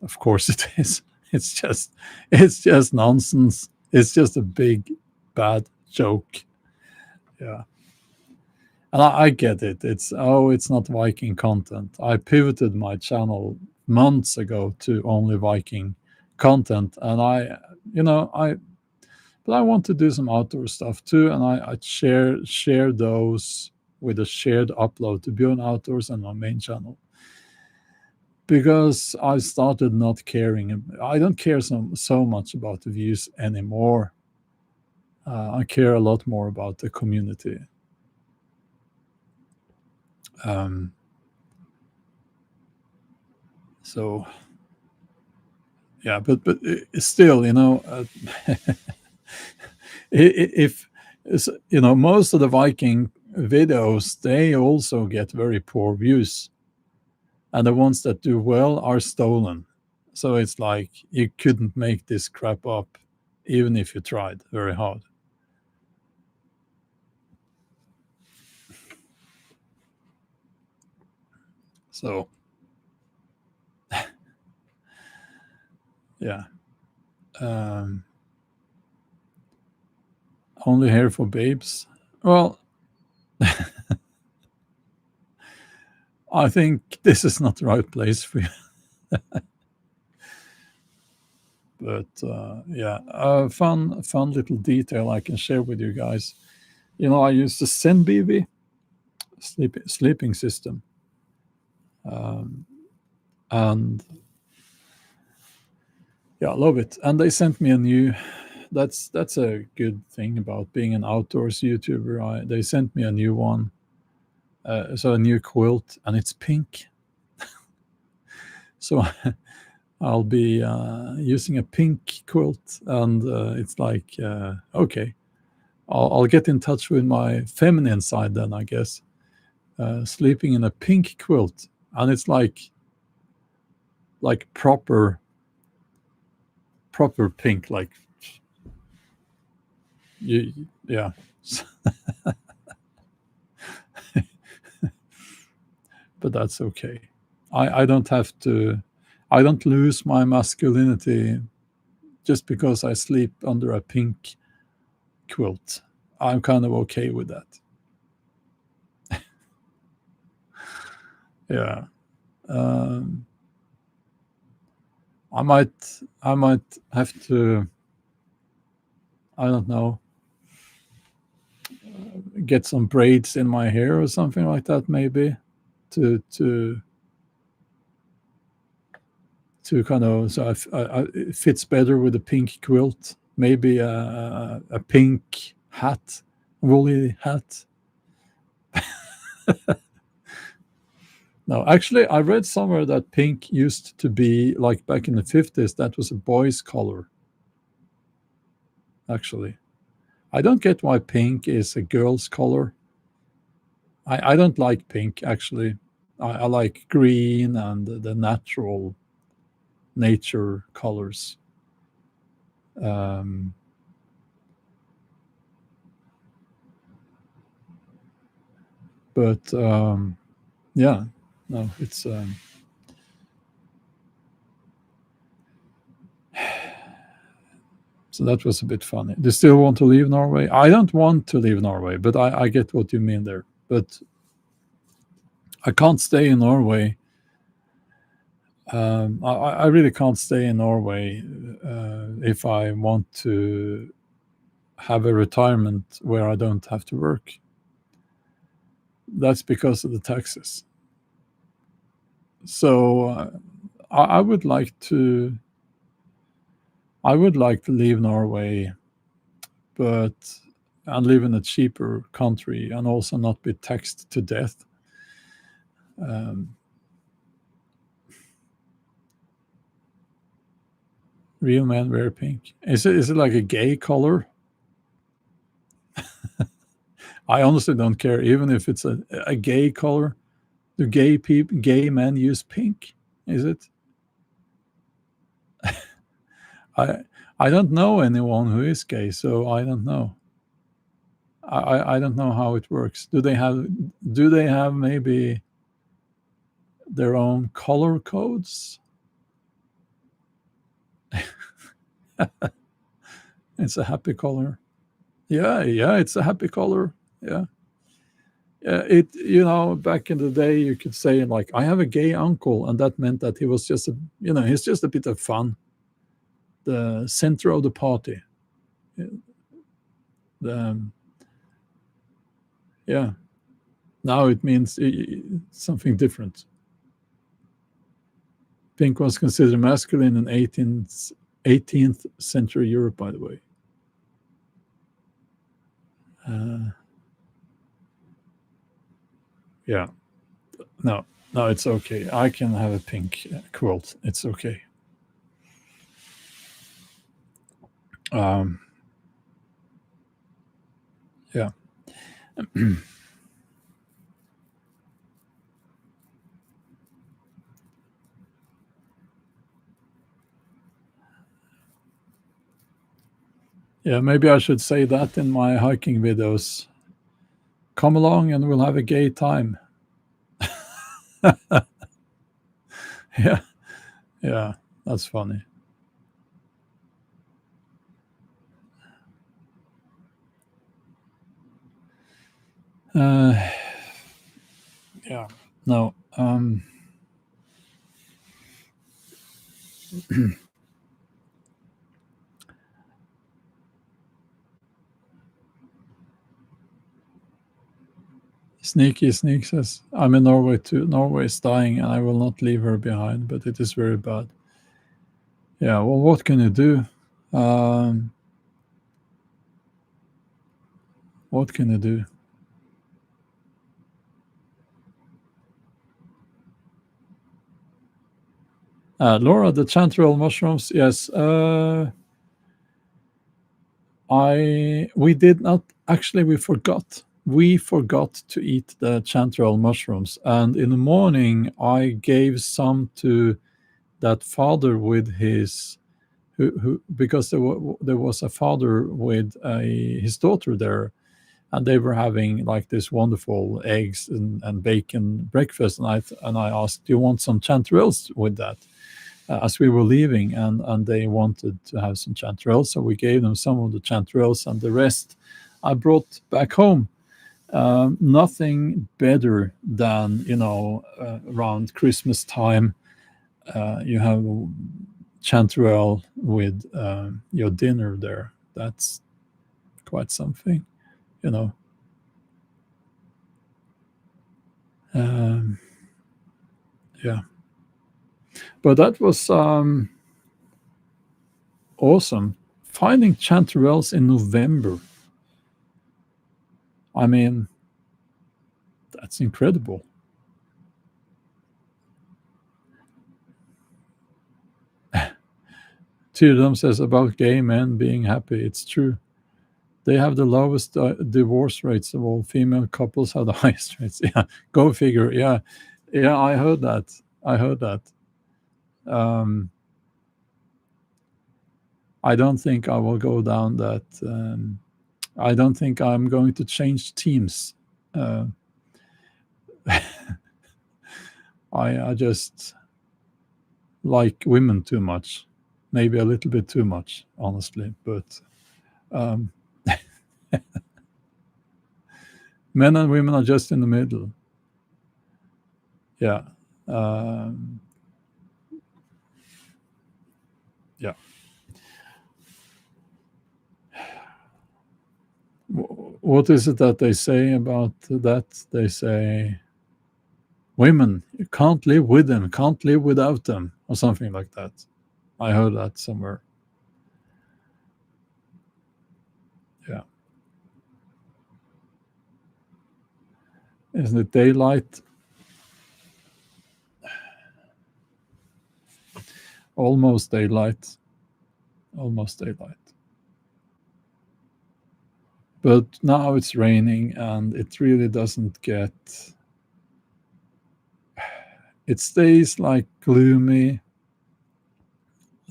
of course it is. It's just nonsense. It's just a big bad joke. Yeah. And I get it. It's not Viking content. I pivoted my channel months ago to only Viking content, and but I want to do some outdoor stuff too, and I share those with a shared upload to Bjorn Outdoors and my main channel, because I started not caring. I don't care so much about the views anymore. I care a lot more about the community. So yeah, but still, if most of the Viking videos, they also get very poor views, and the ones that do well are stolen. So it's like you couldn't make this crap up, even if you tried very hard. So yeah, only hair for babes. Well, I think this is not the right place for you. But yeah, fun little detail I can share with you guys. I use the ZenBV sleeping system, and yeah, I love it. And they sent me a new. That's a good thing about being an outdoors YouTuber. They sent me a new one, so a new quilt, and it's pink. So I'll be using a pink quilt, and it's like okay, I'll get in touch with my feminine side then, I guess. Sleeping in a pink quilt, and it's like proper pink, like yeah. But that's okay. I don't have to. I don't lose my masculinity just because I sleep under a pink quilt. I'm kind of okay with that. Yeah. Um, I might have to, I don't know, get some braids in my hair or something like that, maybe, to kind of, so it fits better with a pink quilt. Maybe a pink hat, woolly hat. No, actually, I read somewhere that pink used to be, like back in the 50s, that was a boy's color. Actually, I don't get why pink is a girl's color. I don't like pink, actually. I like green and the natural nature colors. Um, but yeah, no, it's so that was a bit funny. They still want to leave Norway. I don't want to leave Norway, but I get what you mean there. But I can't stay in Norway. I really can't stay in Norway if I want to have a retirement where I don't have to work. That's because of the taxes. So I would like to. I would like to leave Norway, but and live in a cheaper country and also not be taxed to death. Um, Real men wear pink. Is it like a gay color? I honestly don't care, even if it's a gay color. Do gay men use pink? Is it? I I don't know anyone who is gay, so I don't know. I don't know how it works. Do they have maybe their own color codes? It's a happy color. Yeah, yeah, it's a happy color. Yeah. It back in the day you could say, like, I have a gay uncle, and that meant that he was just he's just a bit of fun, the center of the party. The, yeah. Now it means something different. Pink was considered masculine in 18th century Europe, by the way. Uh, yeah. No, no, it's okay. I can have a pink quilt. It's okay. Um, yeah. Yeah, maybe I should say that in my hiking videos. Come along and we'll have a gay time. Yeah, yeah, that's funny. Uh, yeah, no. Sneaky Sneak says, I'm in Norway too. Norway is dying and I will not leave her behind, but it is very bad. Yeah, well, what can you do? Um, what can you do? Laura, the chanterelle mushrooms, yes. we did not actually. We forgot to eat the chanterelle mushrooms, and in the morning I gave some to that father with his who because there was a father with his daughter there, and they were having like this wonderful eggs and bacon breakfast, and I asked, "Do you want some chanterelles with that?" As we were leaving, and they wanted to have some chanterelles, so we gave them some of the chanterelles, and the rest I brought back home. Nothing better than around Christmas time, you have chanterelle with your dinner there. That's quite something, you know. Um, yeah, but that was awesome. Finding chanterelles in November. I mean, that's incredible. Tyrdom says about gay men being happy. It's true. They have the lowest divorce rates of all. Female couples have the highest rates. Yeah, go figure. Yeah, yeah. I heard that. I heard that. Um, I don't think I will go down that. I don't think I'm going to change teams. Uh, I just like women too much, maybe a little bit too much, honestly. But um, men and women are just in the middle. Yeah. Um, yeah. What is it that they say about that? They say women, you can't live with them, can't live without them, or something like that. I heard that somewhere. Yeah. Isn't it daylight? Almost daylight. Almost daylight. But now it's raining and it really doesn't get. It stays like gloomy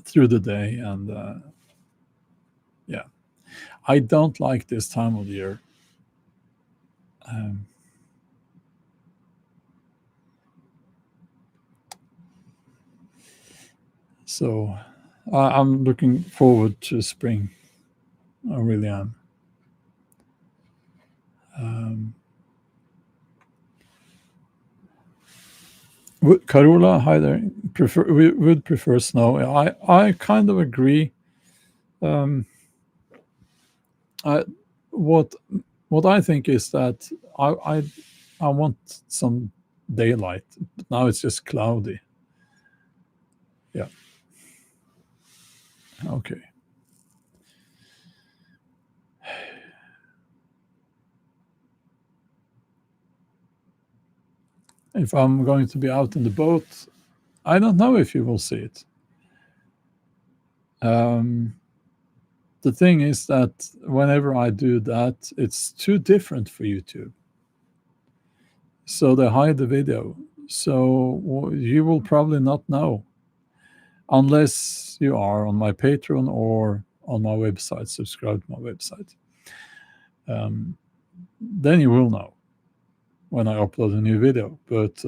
through the day. And yeah, I don't like this time of year. Um, so I'm looking forward to spring. I really am. Um, Carola, hi there. We would prefer snow. I kind of agree. Um, I, what what I think is that I want some daylight. But now it's just cloudy. Yeah. Okay. If I'm going to be out in the boat, I don't know if you will see it. Um, the thing is that whenever I do that, it's too different for YouTube. So they hide the video. So you will probably not know unless you are on my Patreon or on my website, subscribe to my website. Um, then you will know when I upload a new video. But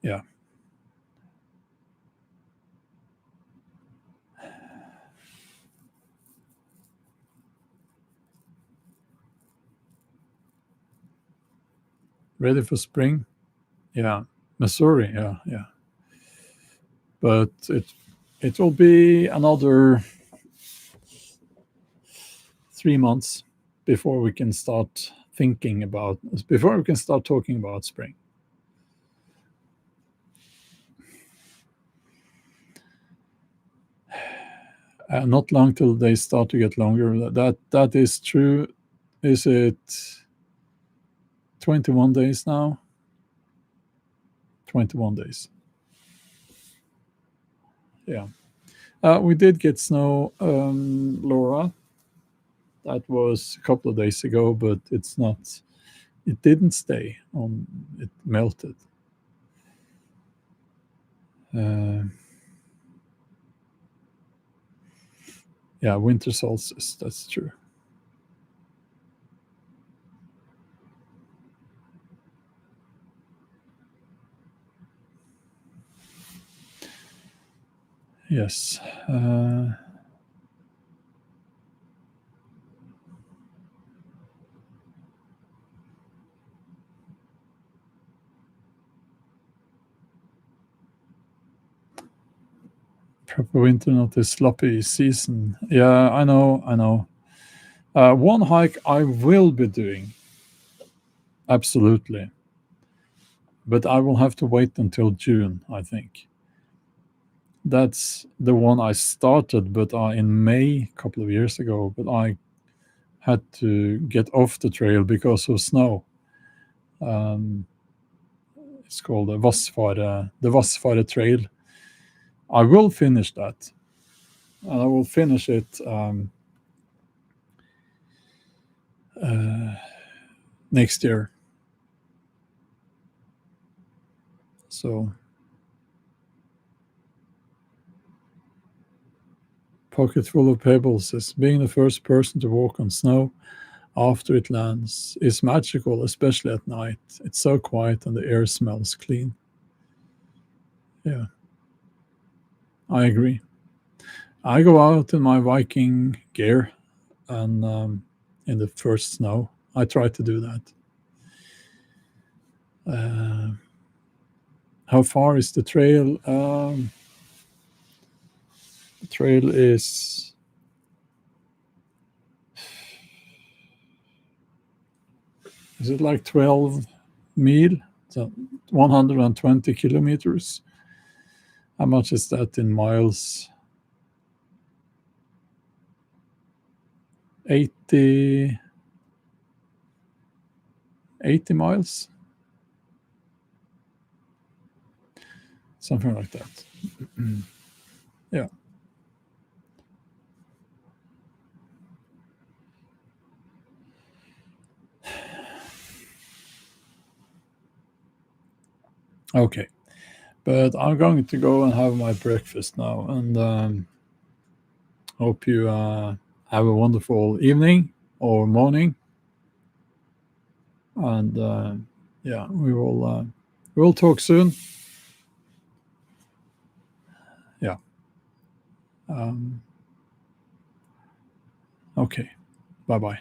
yeah, ready for spring. Yeah, Missouri. Yeah, yeah. But it will be another 3 months before we can start thinking about before we can start talking about spring. Not long till they start to get longer. That is true. Is it 21 days now? 21 days. Yeah. We did get snow, Laura. That was a couple of days ago, but it's not. It didn't stay on. It melted. Uh, yeah, winter solstice. That's true. Yes. Proper winter, not a sloppy season. Yeah, I know. I know. One hike I will be doing, absolutely, but I will have to wait until June, I think. That's the one I started, but in May a couple of years ago. But I had to get off the trail because of snow. Um, it's called the Vassfare Trail. I will finish that, and I will finish it uh, next year. So, pocket full of pebbles is being the first person to walk on snow after it lands is magical, especially at night. It's so quiet and the air smells clean. Yeah, I agree. I go out in my Viking gear and in the first snow, I try to do that. Uh, how far is the trail? The trail is it like 12 mile? So 120 kilometers. How much is that in miles? 80, 80 miles? Something like that. Yeah. Okay. But I'm going to go and have my breakfast now. And hope you have a wonderful evening or morning. And yeah, we'll talk soon. Yeah. Um, okay. Bye bye.